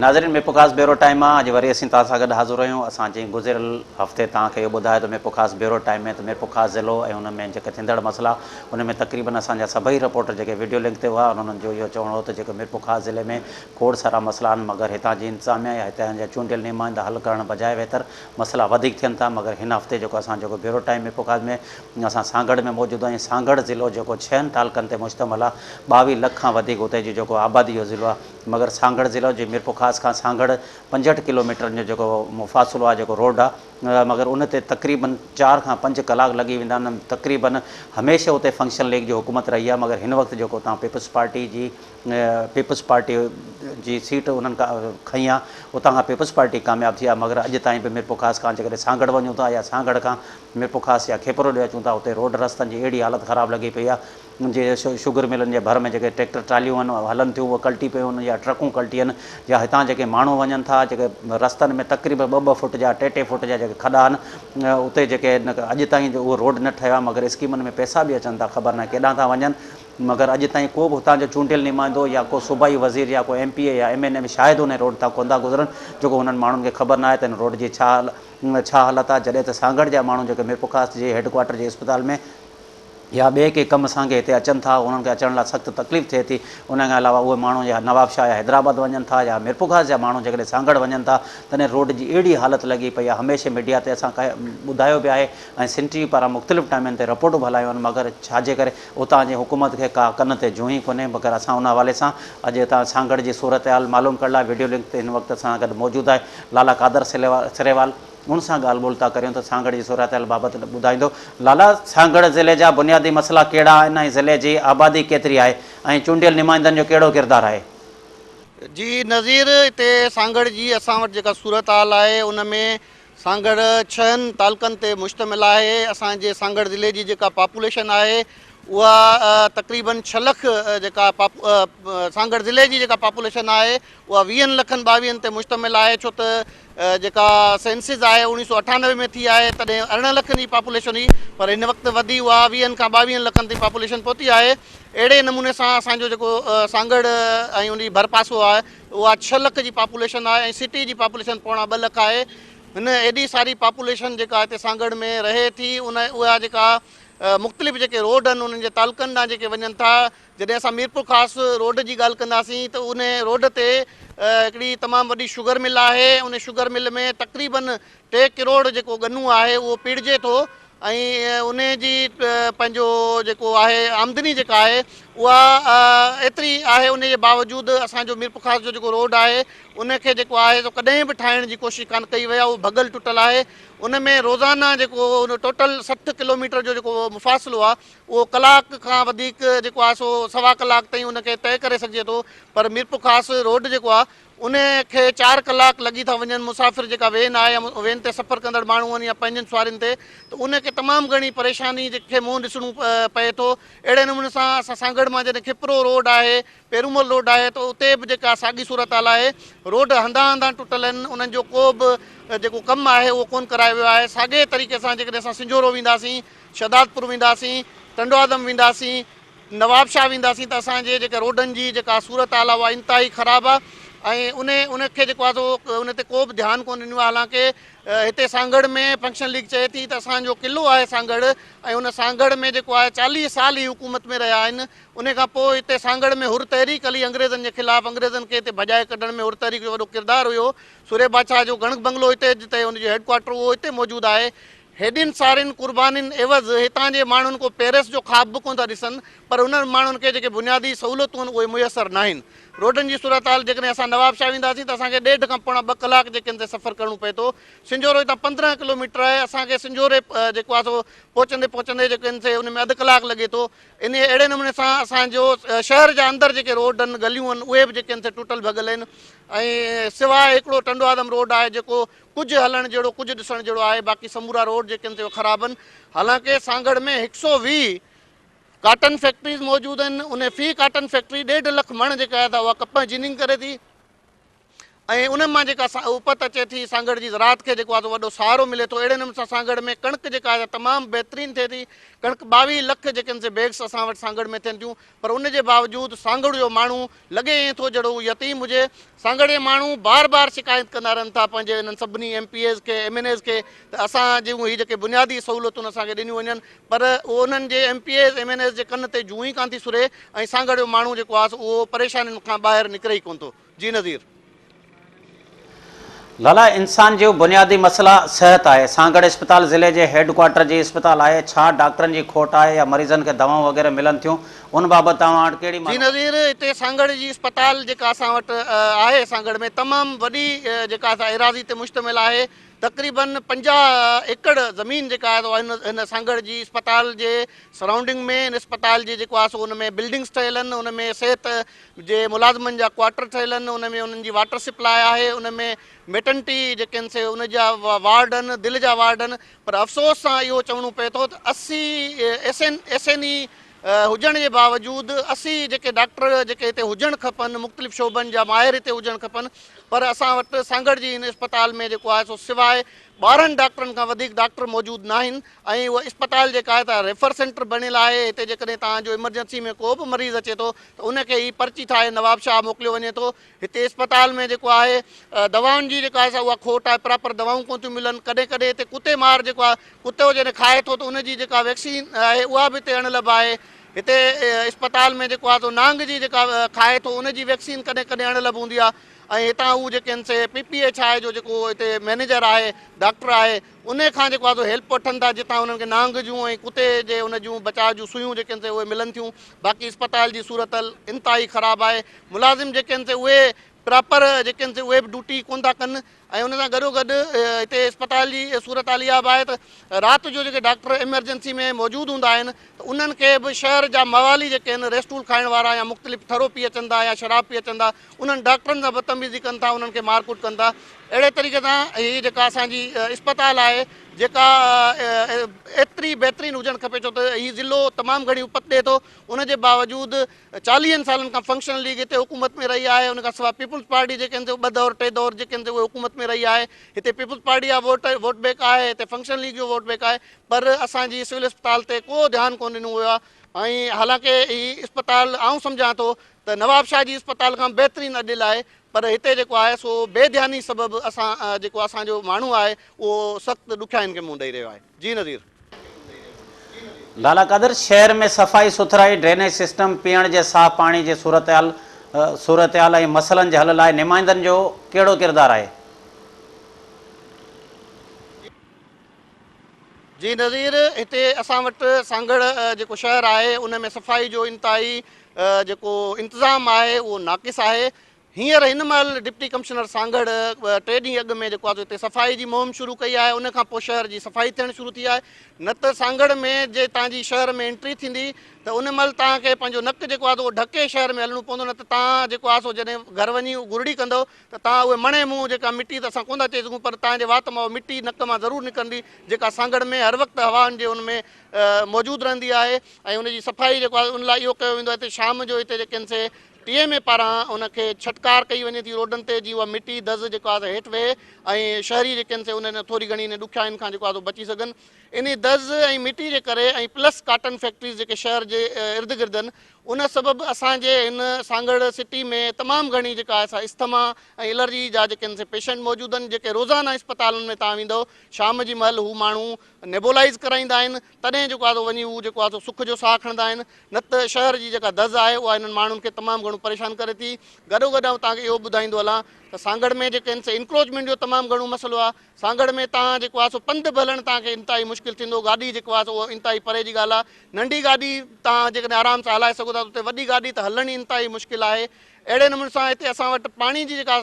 नाज़रीन मेपो ख़ास bureau time अॼु वरी असीं तव्हां सां गॾु हाज़िर आहियूं। असां जीअं गुज़िरियल हफ़्ते तव्हांखे इहो ॿुधायो त मेपो ख़ास ब्यूरो टाइम में त मेपो ख़ास ज़िलो ऐं उन में जेके थींदड़ मसला उन में तक़रीबन असांजा सभई रिपोर्टर जेके वीडियो लिंक ते हुआ उन्हनि जो इहो चवणो हो त जेको मेपो ख़ास ज़िले में खोड़ सारा मसला आहिनि, मगर हितां जी इंतिज़ामिया या हितां जा चूंडियल नुमाइंदा हल करण बजाए बहितर मसला वधीक थियनि था। मगर हिन हफ़्ते जेको असां जेको ब्यूरो टाइम मेपो ख़ास में असां सांगड़ में मौजूदु आहियूं। सांगड़ ज़िलो जेको 6 तालुकनि ते मुश्तमिल आहे, 22 लख खां वधीक हुते जी जेको आबादी जो ज़िलो आहे। मगर सांगड़ ज़िलो जे मेपो ख़ास खां सांगड़ 65 किलोमीटर जो जेको फ़ासिलो आहे, जेको रोड आहे, मगर उन ते तक़रीबन 4 खां 5 कलाक लॻी वेंदा आहिनि। तक़रीबन हमेशह उते फंक्शन लीग जी हुकूमत रही आहे, मगर हिन वक़्तु जेको तव्हां पीपल्स पार्टी जी सीट उन्हनि खई आहे, उतां खां पीपल्स पार्टी कामयाबु थी आहे। मगर अॼु ताईं बि मेपो ख़ास खां जेकॾहिं सांगड़ वञूं था या सांगड़ खां मेपो ख़ास या खेपरो ॾे अचूं था, उते रोड रस्तनि जी अहिड़ी हालत ख़राबु लॻी पई आहे। जे शुगर मिलनि जे भर में जेके ट्रैक्टर ट्रालियूं आहिनि हलनि थियूं उहे कल्टी पियूं आहिनि, या ट्रकूं कल्टी आहिनि, या हितां जेके माण्हू वञनि था जेके रस्तनि में तक़रीबन 2-2 फुट जा 3-3 फुट जा जेके खॾा आहिनि, उते जेके अॼु ताईं जो उहो रोड न ठहियो आहे। मगर स्कीमनि में पैसा बि अचनि था, ख़बर न आहे केॾां था वञनि। मगर अॼु ताईं को बि हुतां जो चूंडियल नुमाइंदो या को सूबाई वज़ीर या को MP या MNA शायदि उन रोड तां कोन था गुज़रनि, जेको हुननि माण्हुनि खे ख़बर न आहे त हिन रोड जी छा हालत आहे। जॾहिं त सांगड़ जा माण्हू जेके मेपो ख़ास जे हेडक्वाटर जे अस्पताल में या ॿिए के कम सां हिते अचनि था, उन्हनि खे अचण लाइ सख़्तु तकलीफ़ थिए थी। उन खां अलावा उहे माण्हू या नवाबशाह या हैदराबाद वञनि था या मेरपो ख़ास जा माण्हू जेकॾहिं सांगड़ वञनि था, तॾहिं रोड जी अहिड़ी हालत लॻी पई आहे। हमेशह मीडिया ते असां ॿुधायो बि आहे ऐं सिंटी पारां मुख़्तलिफ़ टाइमनि ते रिपोर्टूं बि हलायूं आहिनि, मगर छाजे करे उतां जी हुकूमत खे का कन ते जूं ई कोन्हे। मगर असां उन हवाले सां अॼु हितां सांगड़ जी सूरत हाल मालूम करण लाइ वीडियो लिंक ते हिन वक़्तु असां गॾु मौजूदु आहे लाला कादर सिरेवाल। उन सां ॻाल्हि ॿोल था करियूं त सांगड़ जी सूरत हाल बाबति ॿुधाईंदो। लाला, सांगड़ ज़िले जा बुनियादी मसला कहिड़ा आहिनि ऐं ज़िले जी आबादी केतिरी आहे ऐं चूंडियल नुमाइंदनि जो कहिड़ो किरदारु आहे? जी नज़ीर, हिते सांगड़ जी असां वटि जेका सूरत हाल आहे उन में सांगड़ 6 तालुकनि ते मुश्तमिल आहे। असांजे सांगड़ ज़िले जी जेका पॉपुलेशन आहे उहा तक़रीबन 6 लख जेका सांगड़ ज़िले जी जेका पॉपुलेशन आहे उहा 20 लखनि 22 ते मुश्तमिल आहे। छो त जेका सेंसिस आहे 1998 में थी आहे, तॾहिं 18 लखनि जी पॉपुलेशन हुई, पर हिन वक़्तु वधी उहा 20 खां 22 लखनि ताईं पॉपुलेशन पहुती आहे। अहिड़े नमूने सां असांजो जेको सांगड़ ऐं उन भरपासो आहे उहा 6 लख जी पॉपुलेशन आहे ऐं सिटी जी पॉपुलेशन 2.25 लख आहे। हिन एॾी सारी पॉपुलेशन जेका हिते सांगड़ में रहे थी, उहा जेका मुख़्तलिफ़ जेके रोड आहिनि उन्हनि जे तालुकनि ॾांहुं जेके वञनि था, जॾहिं असां मीरपुर ख़ासि रोड जी ॻाल्हि कंदासीं त उन रोड ते हिकिड़ी तमामु वॾी शुगर मिल आहे। उन शुगर मिल में तक़रीबन 3 करोड़ जेको गन्नो आहे उहो पिड़िजे थो ऐं उन जी पंहिंजो जेको आहे आमदनी जेका आहे उहा एतिरी आहे। उन जे बावजूदि असांजो मीरपुर ख़ास जो जेको रोड आहे उनखे जेको आहे सो कॾहिं बि ठाहिण जी कोशिशि कान कई वई आहे, उहो भॻल टुटल आहे। उन में रोज़ाना जेको उन टोटल 60 किलोमीटर जो जेको मुफ़ासिलो आहे उहो कलाक खां वधीक जेको आहे सो 1.25 कलाक ताईं उनखे तइ करे सघिजे थो। पर मीरपुर ख़ासि रोड जेको आहे उनखे 4 कलाक लॻी था वञनि। मुसाफ़िर जेका वेन आहे या वेन ते सफ़र कंदड़ माण्हू आहिनि या पंहिंजनि सवारियुनि ते, त उनखे तमामु घणी परेशानी जेके मुंहुं ॾिसणो पए थो। अहिड़े नमूने सां असां सांगड़ मां जॾहिं खिपरो रोड आहे, पेरूमल रोड आहे, त उते बि जेका साॻी सूरत हाल आहे। रोड हंधा हंधा टुटल आहिनि, उन्हनि जो को बि जेको कमु आहे उहो कोन करायो वियो आहे। साॻे तरीक़े सां जेकॾहिं असां सिंजोरो वेंदासीं, शहदादपुर वेंदासीं, टंडवादम वेंदासीं, नवाबशाह वेंदासीं, त असांजे जेके रोडनि जी जेका सूरत हाल आहे उहा इंतिहाई ख़राबु आहे ऐं उनखे जेको आहे सो उन ते को बि ध्यानु कोन ॾिनो आहे। हालांकि हिते सांगड़ में फंक्शन लीग चए थी त असांजो क़िलो आहे सांगड़, ऐं उन सांगड़ में जेको आहे 40 साल ई हुकूमत में रहिया आहिनि। उन खां पोइ हिते सांगड़ में हुर तहरीक हली अंग्रेज़नि जे ख़िलाफ़ु, अंग्रेज़नि खे हिते भॼाए कढण में हुर तहरीक जो वॾो किरदारु हुयो। सूरे बादशाह जो गणक बंगलो हिते जिते हुनजो हेडक्वाटर उहो हिते मौजूदु आहे। हेॾियुनि सारियुनि कुर्बानीुनि एवज़ हितां जे माण्हुनि को पेरिस जो ख़्वाब बि कोन था ॾिसनि, पर उन्हनि माण्हुनि खे जेके बुनियादी सहूलियतूं आहिनि उहे मुयसरु न आहिनि। रोडनि जी सूरत हाल जेकॾहिं असां नवाबशाह वेंदासीं त असांखे 1.5 खां पोणा 2 कलाक जेके आहिनि सफ़र करिणो पए थो। सिंजोरो हितां 15 किलोमीटर आहे, असांखे सिंजोरे जेको आहे सो पहुचंदे जेके आहिनि से उन में 1/2 कलाक लॻे थो। इन अहिड़े नमूने सां असांजो शहर जा अंदरि जेके रोड आहिनि, गलियूं आहिनि, उहे बि जेके आहिनि से टुटल भॻल आहिनि। ऐं सवाइ हिकिड़ो टंडवादम रोड आहे जेको कुझु हलण जहिड़ो, कुझु ॾिसण जहिड़ो आहे, बाक़ी समूरा रोड जेके आहिनि से ख़राबु आहिनि। हालांकि सांगड़ में 120 काटन फैक्ट्रीज़ मौजूदु आहिनि। उन फी काटन फैक्ट्री 1.5 लख मण जेका आहे उहा कपह जिनिंग करे थी ऐं उन मां जेका उपत अचे थी सांगड़ जी ज़रात खे जेको आहे वॾो सहारो मिले थो। अहिड़े नमूने सां सांगड़ में कणिक जेका आहे तमामु बहितरीनु थिए थी। कणिक 22 लख जेके आहिनि से बैग्स असां वटि सांगड़ में थियनि थियूं, पर उन जे बावजूदि सांगड़ जो माण्हू लॻे ईअं थो जहिड़ो उहो यतीम हुजे। सांगड़ जे माण्हू बार बार शिकायत कंदा रहनि था पंहिंजे इन्हनि सभिनी MPAs खे, MNAs खे, त असां जूं हीअ जेके बुनियादी सहूलियतूं असांखे ॾिनियूं वञनि, पर उन्हनि जे MPAs MNAs जे कन ते जूं ई कान थी सुरे ऐं सांगड़ जो माण्हू जेको आहे उहो परेशानियुनि खां ॿाहिरि निकिरे ई कोन थो। जी नज़ीर। लाला, इंसान जो बुनियादी मसला सेहत है। सांगड़ अस्पताल ज़िले के हेडक्वार्टर जी अस्पताल है। छा डॉक्टरनि जी खोट है या मरीजन के दवाऊं वगैरह मिलन थियूं? उन बाबत तव्हां वटि कहिड़ी जी नज़ीर, हिते सांगड़ जी अस्पताल जेका असां वटि आहे सांगड़ में तमामु वॾी जेका असां एराज़ी ते मुश्तमिल आहे। तक़रीबन 50 एकड़ ज़मीन जेका आहे हिन सांगड़ जी अस्पताल जे सराउंडिंग में हिन अस्पताल जी जेको आहे सो उन में बिल्डिंग्स ठहियल आहिनि, उन में सिहत जे मुलाज़िमनि जा क्वार्टर ठहियल आहिनि, उन में उन्हनि जी वाटर सप्लाई आहे, उन में मेटर्निटी जेके आहिनि से उन जा वार्ड आहिनि, दिलि जा वार्ड आहिनि। पर अफ़सोस सां इहो चवणो पए थो त 80 SNE हुजण जे बावजूदि 80 जेके डॉक्टर जेके हिते हुजणु खपनि, मुख़्तलिफ़ शोबनि जा माहिर हिते हुजणु खपनि, पर असां वटि सांगड़ जी हिन अस्पताल में जेको आहे सो सवाइ 12 डॉक्टरनि खां वधीक डॉक्टर मौजूदु न आहिनि। ऐं उहा अस्पताल जेका आहे त रेफर सेंटर बणियलु आहे। हिते जेकॾहिं तव्हांजो इमरजेंसी में को बि मरीज़ अचे थो त उनखे ई पर्ची ठाहे नवाब शाह मोकिलियो वञे थो। हिते अस्पताल में जेको आहे दवाउनि जी जेका आहे उहा खोट आहे, प्रॉपर दवाऊं कोन थियूं मिलनि। कॾहिं कॾहिं हिते कुते मार जेको आहे, कुतो जॾहिं खाए थो त उनजी जेका वैक्सीन आहे उहा बि हिते अणलभ आहे। हिते अस्पताल में जेको आहे नांग जी जेका खाए थो उनजी वैक्सीन कॾहिं कॾहिं अणलभ हूंदी आहे। ऐं हितां उहे जेके आहिनि से PPH आहे जो जेको हिते मैनेजर आहे, डॉक्टर आहे, उन खां जेको आहे हेल्प वठनि था, जितां उन्हनि खे नांग जूं ऐं कुते जे उन जूं बचाव जूं सुयूं जेके आहिनि से उहे मिलनि थियूं। बाक़ी अस्पताल जी सूरत इंतिहाई ख़राबु आहे। मुलाज़िम जेके आहिनि से उहे प्रॉपर जेके आहिनि से उहे बि ड्यूटी कोन था कनि। ऐं उन सां गॾो गॾु हिते अस्पताल जी सूरत हाल इहा बि आहे त राति जो जेके डॉक्टर इमरजेंसी में मौजूदु हूंदा आहिनि त उन्हनि खे बि शहर जा मवाली जेके आहिनि रेस्टूल खाइण वारा या मुख़्तलिफ़ थरो पी अचनि था या शराब पी अचनि था, उन्हनि डॉक्टरनि सां बदतमीज़ी कनि था, उन्हनि खे मारकुट कनि था। अहिड़े तरीक़े सां हीअ जेका असांजी अस्पताल आहे जेका एतिरी बहितरीनु हुजणु खपे, छो त हीउ ज़िलो तमामु घणी उपत ॾिए थो। उनजे बावजूदि 40 सालनि खां फंक्शनल लीग हिते हुकूमत में रही आहे। उन खां सवाइ पीपुल्स पार्टी जेके आहिनि 2 दौर 3 दौर जेके आहिनि उहे हुकूमत में रही आहे। हिते पीपुल्स पार्टी जा वोट बैंक आहे, हिते फंक्शनल लीग जो वोट बैंक आहे, पर असांजी सिविल अस्पताल ते को ध्यानु कोन ॾिनो वियो आहे। ऐं हालांकि हीअ अस्पताल आउं सम्झां थो त नवाब शाह जी अस्पताल खां बहितरीनु अॼु आहे, पर हिते जेको आहे सो बेध्यानी सबबु असां जेको असांजो माण्हू आहे उहो सख़्तु ॾुखियाईनि खे मुंहुं ॾेई रहियो आहे। जी नज़ीर। लाला कादर, शहर में सफ़ाई सुथराई, ड्रेनेज सिस्टम, पीअण जे साफ़ पाणी जे सूरत हाल ऐं मसइलनि जे हल लाइ नुमाइंदनि जो कहिड़ो किरदारु आहे? जी नज़ीर, हिते असां वटि सांगड़ जेको शहर आहे उन में सफ़ाई जो इंतिहाई जेको इंतिज़ामु आहे उहो नाक़िस आहे। हींअर हिन महिल डिप्टी कमिश्नर सांगड़ 3 ॾींहं अॻु में जेको आहे हिते सफ़ाई जी मुहिम शुरू कई आहे। उनखां पोइ शहर जी सफ़ाई थियणु शुरू थी आहे। न त सांगड़ में जे तव्हांजी शहर में एंट्री थींदी त उन महिल तव्हांखे पंहिंजो नक जेको आहे उहो ढके शहर में हलणो पवंदो, न त तव्हां जेको आहे सो जॾहिं घर वञी गुरड़ी कंदव त तव्हां उहे मणे मुंहुं जेका मिटी त असां कोन था चई सघूं, पर तव्हांजे वात मां मिटी नक मां ज़रूरु निकिरंदी, जेका सांगड़ में हर वक़्तु हवाउनि जे उन में मौजूदु रहंदी आहे। ऐं उनजी सफ़ाई जेको आहे उन लाइ इहो कयो वेंदो आहे हिते शाम जो हिते जेके आहिनि से TMA पारां उनखे छटकार कई वञे थी रोडनि ते, जीअं उहा मिटी दज़ जेको आहे हेठि वेहे ऐं शहरी जेके आहिनि से उन थोरी घणी ॾुखियाईनि खां जेको आहे बची सघनि। इन दज़ ऐं मिटी जे करे ऐं प्लस काटन फैक्ट्रीज़ जेके शहर जे इर्द गिर्द आहिनि उन सबबु असांजे हिन सांगड़ सिटी में तमामु घणी जेका आहे अस्थमा ऐं एलर्जी जा जेके आहिनि से पेशेंट मौजूदु आहिनि, जेके रोज़ाना अस्पतालुनि में तव्हां वेंदव शाम जी महिल हू माण्हू नेबोलाइज़ कराईंदा आहिनि, तॾहिं जेको आहे वञी हू जेको आहे सुख जो साह खणंदा आहिनि। न त शहर जी जेका दज़ आहे उहा हिननि माण्हुनि खे तमामु घणो परेशान करे थी। गॾो गॾु तव्हांखे इहो ॿुधाईंदो हलां त सांगड़ में जेके आहिनि से इंक्रोचमेंट जो तमामु घणो मसइलो आहे। सांगड़ में तव्हां जेको आहे सो पंधु बि हलणु तव्हांखे इंतिहाई मुश्किल थींदो, गाॾी जेको आहे उहो इंतिहाई परे जी ॻाल्हि आहे। नंढी गाॾी तव्हां जेकॾहिं आराम सां हलाए सघो था, उते वॾी गाॾी त हलणी इंतिहाई मुश्किल आहे। अहिड़े नमूने सां हिते असां वटि पाणी जी जेका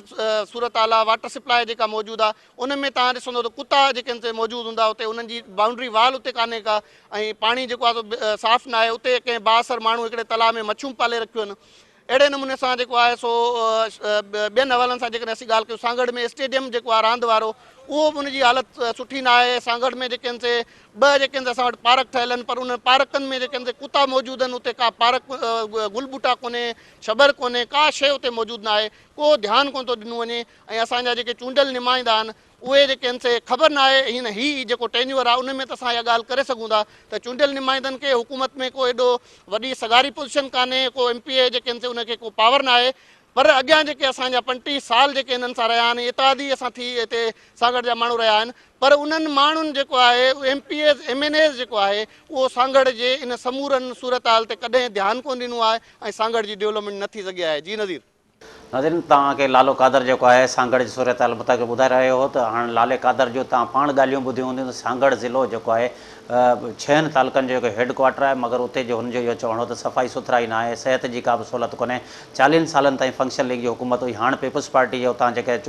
सूरत हाल आहे, वाटर सप्लाई जेका मौजूदु आहे उन में तव्हां ॾिसंदो त कुता जेके आहिनि से मौजूदु हूंदा, उते उन्हनि जी बाउंड्री वाल उते कान्हे का, ऐं पाणी जेको आहे साफ़ु न आहे। उते कंहिं बासर माण्हू हिकिड़े तलाउ में मच्छूं पाले रखियूं आहिनि। अहिड़े नमूने सां जेको आहे सो ॿियनि हवालनि सां जेकॾहिं असीं ॻाल्हि कयूं सांगड़ में स्टेडियम जेको आहे रांदि वारो उहो बि उनजी हालति सुठी न आहे। सांगड़ में जेके आहिनि से ॿ जेके आहिनि असां वटि पार्क ठहियल आहिनि, पर उन पार्कनि में जेके आहिनि से कुता मौजूदु आहिनि, उते का पार्क गुल ॿूटा कोन्हे, छबर कोन्हे, का शइ उते मौजूदु न आहे, को ध्यानु कोन थो ॾिनो वञे। ऐं असांजा जेके चूंडियल नुमाइंदा आहिनि उहे जेके आहिनि से ख़बर न आहे हिन हीउ जेको टेन्यूअर आहे उन में त असां इहा ॻाल्हि करे सघूं था त चूंडियल नुमाइंदनि खे हुकूमत में को एॾो वॾी सगारी पोज़ीशन कान्हे, को MPA जेके आहिनि से उनखे को पावर न आहे। पर अॻियां जेके असांजा 35 साल जेके हिननि सां रहिया आहिनि, इतादी असां थी हिते सांगड़ जा माण्हू रहिया आहिनि, पर उन्हनि माण्हुनि जेको आहे MPAs MNAs जेको आहे उहो सांगड़ जे इन समूरनि सूरत हाल ते कॾहिं ध्यानु कोन ॾिनो आहे ऐं सांगड़ जी डेवलपमेंट न थी सघी आहे। जी नज़ीर। नाज़रीन, तव्हांखे लालो कादर जेको आहे सांगड़ जी सूरत हाल मुताबिक़ ॿुधाए रहियो हो। त हाणे लाले कादर जो तव्हां पाण ॻाल्हियूं ॿुधियूं हूंदियूं त सांगड़ ज़िलो जेको आहे 6 तालुकनि जो जेको हेडक्वाटर आहे, मगर उते जो हुनजो इहो चवणो त सफ़ाई सुथराई न आहे, सिहत जी का बि सहूलियत कोन्हे। 40 सालनि ताईं फंक्शन लीग जी हुकूमत हुई, हाणे पीपल्स पार्टी जो उतां जेके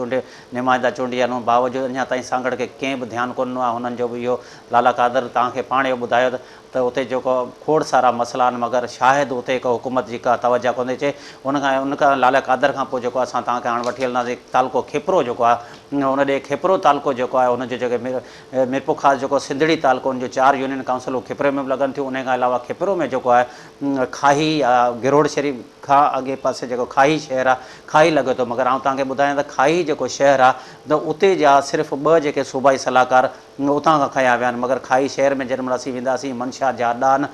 नुमाइंदा चूंडिया आहिनि, बावजूदि अञा ताईं सांगड़ खे कंहिं बि ध्यानु कोन ॾिनो आहे। हुननि जो बि इहो लाला कादर तव्हांखे पाण इहो ॿुधायो त उते जेको खोड़ सारा मसइला आहिनि, मगर शायदि उते हिकु हुकूमत जी का तवजा कोन थी अचे। उनखां लाला कादर खां पोइ जेको असां तव्हांखे हाणे वठी हलंदासीं तालको खेपरो जेको आहे, उन ॾे खेपरो तालको जेको आहे उनजो जेके मिरपो ख़ासि जेको सिंधड़ी तालको, उनजो 4 यूनियन काउंसिल खेपरे में बि लॻनि थियूं। उन खां अलावा खेपरो में जेको आहे खाही गिरोड़ शरीफ़ खां अॻे पासे जेको खाही शहर आहे, खाही लॻे थो। मगर आउं तव्हांखे ॿुधायां त खाही जेको शहर आहे त उते जा सिर्फ़ु 2 जेके सूबाई सलाहकार उतां खां खया विया आहिनि। मगर खाही शहर में जेॾी महिल असीं वेंदासीं, मंशा जाडान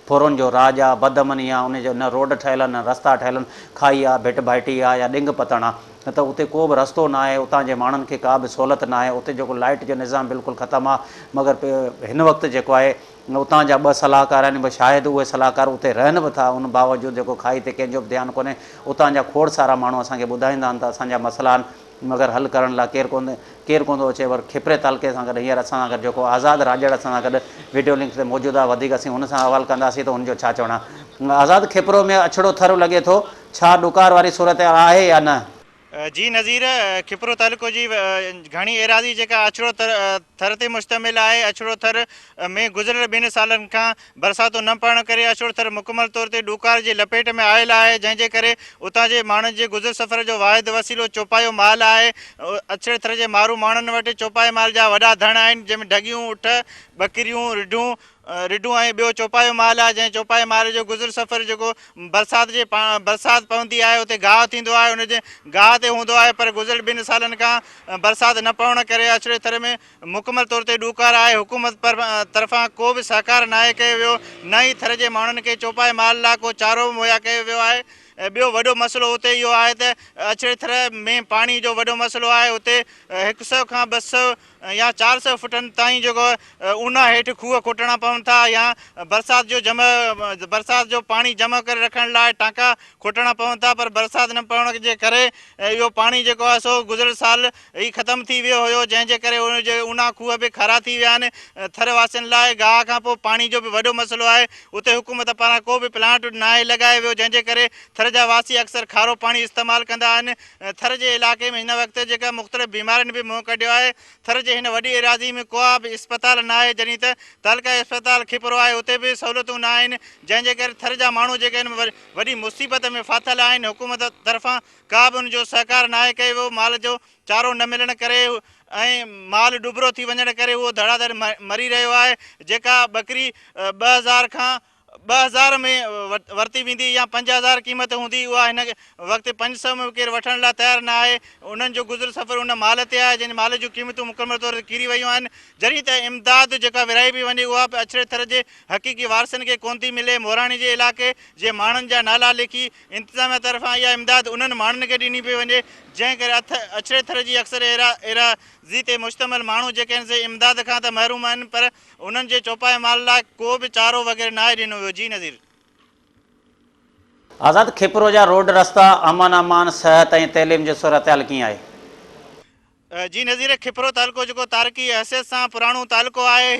फुरुनि जो राज आहे, बदमनी आहे, उनजो न रोड ठहियल आहिनि, न रस्ता ठहियल आहिनि। खाई आहे, भिट भाइटी आहे या ॾिंग पतण आहे, न त उते को बि रस्तो न आहे। उतां जे माण्हुनि खे का बि सहूलियत न आहे। उते जेको लाइट जो निज़ाम बिल्कुलु ख़तमु आहे। मगर हिन वक़्तु जेको आहे उतां जा 2 सलाहकार आहिनि, शायदि उहे सलाहकार उते रहनि बि था, उन बावजूदि जेको खाई ते कंहिंजो बि ध्यानु कोन्हे। उतां जा खोड़ सारा माण्हू असांखे ॿुधाईंदा आहिनि त असांजा मसइला आहिनि, मगर हल करण लाइ केरु कोन थो अचे। पर खेपरे तालके सां गॾु हींअर असां सां गॾु जेको आज़ादु राजड़ असां सां गॾु वीडियो लिंक ते मौजूदु आहे, वधीक असीं हुन सां अहवालु कंदासीं त हुनजो छा चवणु आहे। आज़ादु खेपरो में अछड़ो थर लॻे थो, छा ॾुकार वारी सूरत आहे या न? जी नज़ीर, खेपरो तालुको जी घणी एराज़ी जेका अछड़ो थर ते मुश्तमिल आहे। अछड़ो थर में गुज़िरियल 2 सालनि खां बरसातूं न पवण करे अछड़ो थर मुकमल तौर ते ॾुकार जे लपेट में आयल आहे, जंहिंजे करे उतां जे माण्हुनि जे गुज़र सफ़र जो वाहिद वसीलो चौपायो माल आहे। अछड़े थर जे मारू माण्हुनि वटि चौपाए माल जा वॾा धण आहिनि, जंहिंमें ढगियूं, उठ, बकरियूं, रिढूं ऐं ॿियो चौपायो माल आहे। जंहिं चौपाए माल जो गुज़र सफ़र जेको बरसाति पवंदी आहे उते गाहु थींदो आहे, उनजे गाह ते हूंदो आहे। पर गुज़िरियल 2 सालनि खां बरसाति न पवण करे अछड़े थर में मुकमल तौर ते ॾुकार आहे। हुकूमत तरफ़ां को बि सहकार न आहे कयो वियो, न ई थर जे माण्हुनि खे चौपाए माल लाइ को चारो मुहैया कयो वियो आहे। ॿियो वॾो मसइलो उते इहो आहे त अछड़े थर में पाणी जो वॾो मसइलो आहे। उते 100 खां 200 या 400 फुटनि ताईं जेको ऊना हेठि खूह खोटणा पवनि था, या बरसाति जो पाणी जमा करे रखण लाइ टांका खोटणा पवनि था। पर बरसाति न पवण जे करे इहो पाणी जेको आहे सो गुज़िरियल साल ई ख़तमु थी वियो हुयो, जंहिंजे करे उनजे ऊना खूह बि खारा थी विया आहिनि। थर वासियुनि लाइ गाह खां पोइ पाणी जो बि वॾो मसइलो आहे। उते हुकूमत पारां को बि प्लांट न आहे लॻायो वियो, जंहिंजे करे थर जा वासी अक्सर खारो पाणी इस्तेमालु कंदा आहिनि। थर जे इलाइक़े में हिन वक़्तु जेका मुख़्तलिफ़ बीमारियुनि बि मुंहुं कढियो आहे। थर जे हिन वॾी एराज़ी में को बि इस्पताल न आहे, जॾहिं त तालका इस्पताल खेपरो आहे उते बि सहूलियतूं न आहिनि, जंहिंजे करे थर जा माण्हू जेके आहिनि वॾी मुसीबत में फाथल आहिनि। हुकूमत तरफ़ां का बि उनजो सहकार न आहे कयो वियो। माल जो चारो न मिलण करे ऐं माल डुबरो थी वञण करे उहो धड़ाधड़ मरी रहियो आहे। जेका बकरी 2000 में वरिती वेंदी या 5000 क़ीमत हूंदी, उहा हिन वक़्तु 500 में केरु वठण लाइ तयारु न आहे। उन्हनि जो गुज़र सफ़र उन माल ते आहे, जंहिं माल जूं क़ीमतूं मुकमल तौर ते किरी वियूं आहिनि। जॾहिं त इमदाद जेका विरहाई पई वञे उहा बि अछड़े थर जे हक़ीक़ी वारसनि खे कोन थी मिले। मोराणी जे इलाइक़े जे माण्हुनि जा नाला लिखी इंतिज़ामिया तरफ़ां इहा इमदाद उन्हनि माण्हुनि खे ॾिनी पई वञे, जंहिं करे अछड़े थर जी अक्सर एराज़ी ते मुश्तमिल माण्हू जेके आहिनि से इमदाद खां त महरूम आहिनि, पर उन्हनि जे चौपाए माल लाइ को बि चारो वग़ैरह न आहे ॾिनो वियो। जी नज़ीर। आज़ादु खेपरो जा रोड रस्ता अमान सिहत ऐं तइलीम जो सूरत हाल कीअं आहे? जी नज़ीर, खेपरो तालुको जेको तारीख़ी हैसियत सां पुराणो तालुको आहे।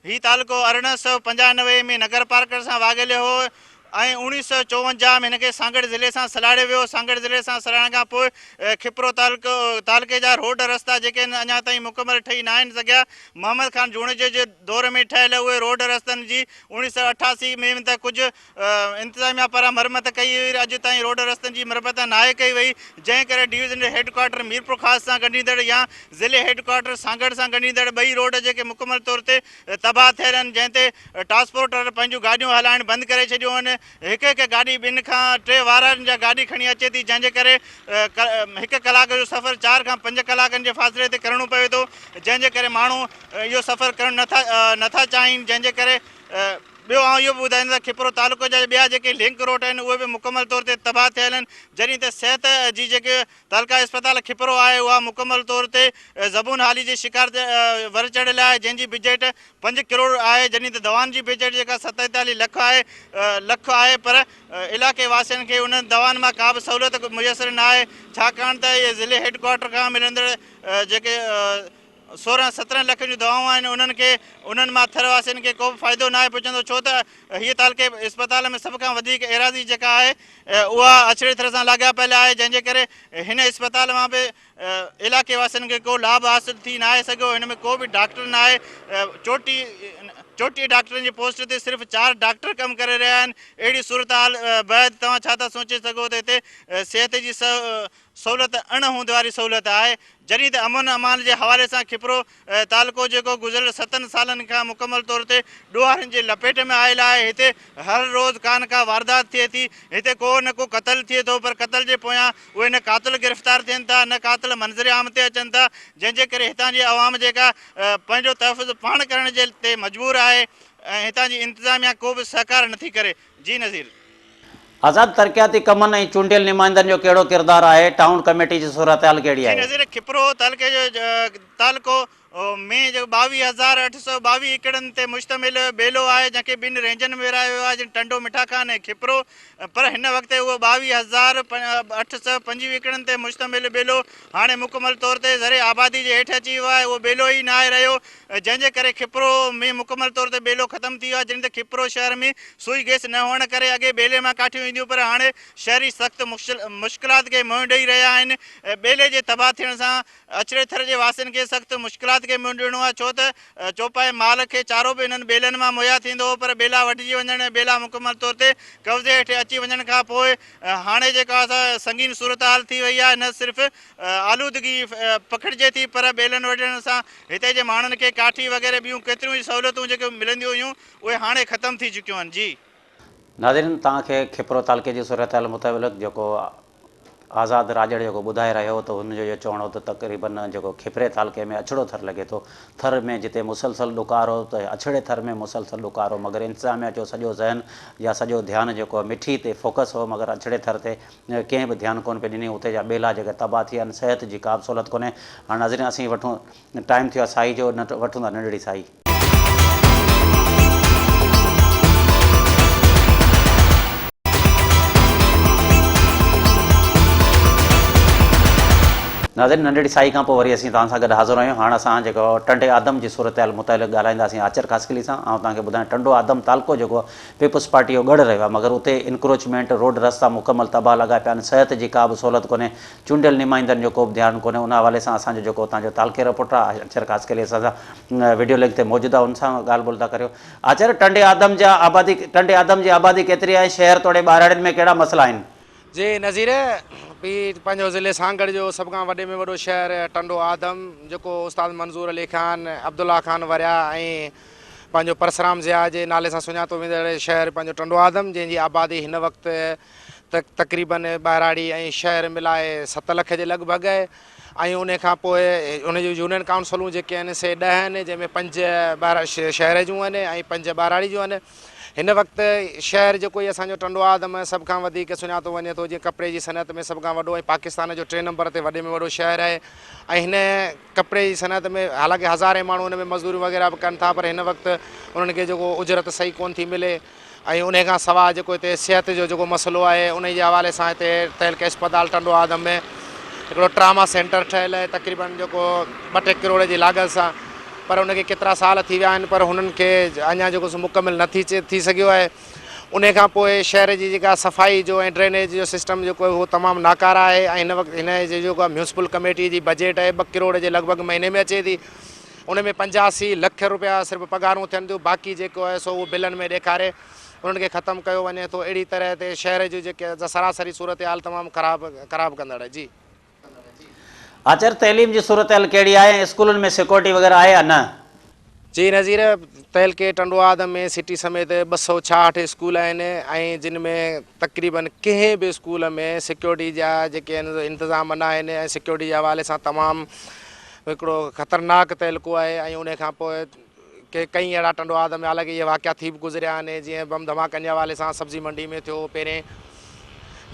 हीउ तालुको 1895 में नगर पालिका सां वाॻियल हो। ऐं 1954 में हिनखे सांगड़ ज़िले सां सलाड़ियो वियो। सांगड़ ज़िले सां सलाइण खां पोइ खिपरो तालुके जा रोड रस्ता जेके आहिनि अञा ताईं मुकमल ठही न आहिनि सघिया। मोहम्मद ख़ान जूणिजे जे दौर में ठहियल उहे रोड रस्तनि जी 1988 में त कुझु इंतिज़ामिया पारां मरमत कई हुई, अॼु ताईं रोड रस्तनि जी मरमत नाहे कई वई, जंहिं करे डिवीज़न हेडक्वार्टर मीरपुर ख़ास सां ॻंढींदड़ या ज़िले हेडक्वार्टर सांगड़ सां ॻंढींदड़ ॿई रोड जेके मुकमल तौर ते तबाह थियल आहिनि, जंहिं ते ट्रांसपोर्टर पंहिंजूं गाॾियूं हलाइण बंदि करे छॾियूं आहिनि। हिकु हिकु गाॾी 2 खां 3 वारनि जा गाॾी खणी अचे थी, जंहिंजे करे हिकु कलाक जो सफ़र 4 खां 5 कलाकनि जे फ़ासिले ते करिणो पवे थो, जंहिंजे करे माण्हू इहो सफ़र करणु नथा चाहिनि। जंहिंजे करे ॿियो आउं इहो बि ॿुधाईंदुसि खिपरो तालुको जा ॿिया जेके लिंक रोड आहिनि उहे बि मुकमल तौर ते तबाह थियल आहिनि। जॾहिं त सिहत जी जेके तालुका इस्पताल खिपरो आहे उहा मुकमल तौर ते ज़बून हाली जी शिकार ते वर चढ़ियल आहे, जंहिंजी बजट 5 करोड़ आहे, जॾहिं त दवाउनि जी बजट जेका 47 लख आहे, पर इलाइक़े वासियुनि खे उन्हनि दवाउनि मां का बि सहूलियत मुयसरु न आहे, छाकाणि त इहे ज़िले हेडक्वार्टर खां मिलंदड़ जेके 16-17 लख जूं दवाऊं आहिनि उन्हनि मां थर वासियुनि खे को बि फ़ाइदो न आहे पुॼंदो, छो त हीअ तालुके इस्पताल में सभ खां वधीक एराज़ी जेका आहे उहा अछड़े थर सां लाॻापियल आहे, जंहिंजे करे हिन इस्पताल मां बि इलाइक़े वासियुनि खे को लाभ हासिलु थी न आहे सघियो। हिन में को बि डॉक्टर न आहे, चोटी डॉक्टरनि जी पोस्ट ते सिर्फ़ु 4 डॉक्टर कमु करे रहिया आहिनि। अहिड़ी सूरत हाल बैदि तव्हां छा था सोचे सघो त हिते सिहत जी सहूलियत अण हूंदे वारी सहूलियत आहे। जॾहिं त अमन अमान जे हवाले सां खिपरो तालुको जेको गुज़िरियल 7 सालनि खां मुकमल तौर ते ॾोहारनि जे लपेट में आयल आहे। हिते हर रोज़ु का न का वारदात थिए थी, हिते को न को क़तल थिए थो, पर क़तल जे पोयां उहे न कातिल गिरफ़्तार थियनि था, न कातिल मंज़र आम ते अचनि था, जंहिंजे करे हितां जी आवाम जेका पंहिंजो तहफ़ुज़ पाण करण जे ते मजबूर आहे ऐं हितां जी इंतिज़ामिया को बि सहकार नथी करे। जी नज़ीर। आज़ाद तरक़ियाती कमनि ऐं चूंडियल नुमाइंदनि जो कहिड़ो किरदारु आहे? टाउन कमेटी जी सूरत हाल कहिड़ी जी आहे? नज़ीर, खिपरो तालुके जो तालुको में जो 22,822 एकड़नि ते मुश्तमिल बेलो आहे, जंहिंखे 2 रेंजनि में विरहायो वियो आहे, जिन टंडो मिठा खान ऐं खिपरो, पर हिन वक़्तु उहो 22,825 एकड़नि ते मुश्तमिल बेलो हाणे मुकमल तौर ते ज़रे आबादी जे हेठि अची वियो आहे। उहो बेलो ई न आहे रहियो, जंहिंजे करे खिपरो में मुकमल तौर ते बेलो ख़तमु थी वियो आहे। जॾहिं त खिपरो शहर में सुई गैस न हुअण करे अॻे बेले मां काठियूं ईंदियूं, पर हाणे शहरी सख़्तु मुश्किलात खे मुंहुं ॾेई रहिया आहिनि। बेले जे तबाह थियण सां अछड़े थर जे वासियुनि खे सख़्तु मुश्किलात खे मुंहुं ॾियणो आहे, छो त चौपाए माल खे चारो बि हिननि बेलनि मां मुहैया थींदो हो, पर बेला वढिजी वञण, बेला मुकमल तौर ते कब्ज़े हेठि अची वञण खां पोइ हाणे जेका संगीन सूरत हाल थी वई आहे। न सिर्फ़ु आलूदगी पखिड़िजे थी, पर बेलनि वढण सां हिते जे माण्हुनि खे काठी वग़ैरह ॿियूं केतिरियूं ई सहूलियतूं जेके मिलंदियूं हुयूं उहे हाणे ख़तमु थी चुकियूं आहिनि। जी नाज़रीन, तव्हांखे खिपरो तालुके जी सूरत हाल मुताबिक़ जेको आज़ाद राजड़ जेको ॿुधाए रहियो त हुनजो इहो चवणो त तक़रीबन जेको खिपरे तालुके में अछड़ो थर लॻे थो, थर में जिते मुसलसल ॾुकारो त अछड़े थर में मुसलसल ॾुकारो, मगर इंतिज़ामिया जो सॼो ज़हन या सॼो ध्यानु जेको मिठी ते फोकस हो, मगर अछड़े थर ते कंहिं बि ध्यानु कोन पई ॾिनी। उते जा बेला जेके तबाह थिया आहिनि, सिहत जी का बि सहूलियत कोन्हे। हाणे नाज़रीन, असीं वठूं, टाइम थियो आहे साई जो, वठूं था नंढड़ी साई। नाज़रीन, नंढड़ी साई खां पोइ वरी असीं तव्हां सां गॾु हाज़िर आहियूं। हाणे असां जेको टंडे आदम जी सूरत हाल मुताबिक़ ॻाल्हाईंदासीं आचर कासकली सां। ऐं तव्हांखे ॿुधायां, टंडो आदम तालुको जेको पीपुल्स पार्टी जो गढ़ रहियो आहे, मगर उते इंक्रोचमेंट, रोड रस्ता मुकमल तबाह लॻा पिया आहिनि, सिहत जी का बि सहूलियत कोन्हे, चूंडियल नुमाइंदनि जो को बि ध्यानु कोन्हे। उन हवाले सां असांजो जेको तव्हांजो तालुके रिपोर्टर आहे आचर कासकली सां वीडियो लिंक ते मौजूदु आहे, उन सां ॻाल्हि ॿोल था करियो। आचर, टंडे आदम जी आबादी केतिरी आहे? शहर तोड़े ॿारड़ियुनि में कहिड़ा मसइला आहिनि? जी नज़ीर, पंहिंजो ज़िले सांगड़ जो सभ खां वॾे में वॾो शहर टंडो आदम, जेको उस्ताद मंज़ूर अली ख़ान, अब्दुल्ला ख़ान वरिया ऐं पंहिंजो परसराम ज़िया जे नाले सां सुञातो वेंदड़ शहर पंहिंजो टंडो आदम, जंहिंजी आबादी हिन वक़्तु तक़रीबन ॿाराड़ी ऐं शहर मिलाए 7 लख जे लॻभॻि आहे। ऐं उन खां पोइ उन जूं यूनियन काउंसिलूं जेके आहिनि से 10 आहिनि, जंहिंमें 5 शहर जूं आहिनि ऐं 5 ॿाराड़ी जूं आहिनि। हिन वक़्तु शहर जेको ई असांजो टंडो आदम सभ खां वधीक सुञातो वञे थो, जीअं कपिड़े जी सनअत में सभ खां वॾो ऐं पाकिस्तान जो 3 नंबर ते वॾे में वॾो शहर आहे। ऐं हिन कपिड़े जी सनअत में हालांकि हज़ारे माण्हू हुन में मज़दूरी वग़ैरह बि कनि था, पर हिन वक़्तु उन्हनि खे जेको उजरत सही कोन थी मिले। ऐं उन खां सवाइ जेको हिते सिहत जो जेको मसइलो आहे, उन जे हवाले सां हिते तहलके अस्पताल टंडो आदम में हिकिड़ो ट्रामा सेंटर ठहियलु आहे, तक़रीबन जेको 2-3 करोड़ जी लागत सां, पर उनखे केतिरा साल थी विया आहिनि, पर हुननि खे अञा जेको मुकमिल नथी थी सघियो आहे। उन खां पोइ शहर जी जेका सफ़ाई जो ऐं ड्रेनेज जो सिस्टम जेको आहे उहो तमामु नाकारा आहे ऐं हिन वक़्तु हिन जे जेको आहे म्यूनसिपल कमेटी जी बजट आहे 2 करोड़ जे लॻभॻि महीने में अचे थी। उन में 85 लख रुपया सिर्फ़ु पघारूं थियनि थियूं, बाक़ी जेको आहे सो उहो बिलनि में ॾेखारे उन्हनि खे ख़तमु कयो वञे थो। अहिड़ी तरह ते शहर जी जेके सरासरी सूरत हाल तमामु ख़राबु कंदड़ आहे। जी आचार्य तइलीम जी सूरत हाल कहिड़ी आहे? स्कूलनि में सिक्योरिटी वग़ैरह आहे या न? जी नज़ीर, तहलके टंडवाद में सिटी समेत 266 स्कूल आहिनि ऐं जिन में तक़रीबन कंहिं बि स्कूल में सिक्योरिटी जा जेके आहिनि इंतज़ाम न आहिनि ऐं सिक्योरिटी जे हवाले सां तमामु हिकिड़ो ख़तरनाक तहलको आहे। ऐं उन खां पोइ के कई अहिड़ा टंडवाद में हालांकि इहे वाक़िया थी बि गुज़रिया आहिनि, जीअं बम धमाकनि जे हवाले सां सब्ज़ी मंडी में थियो पहिरें,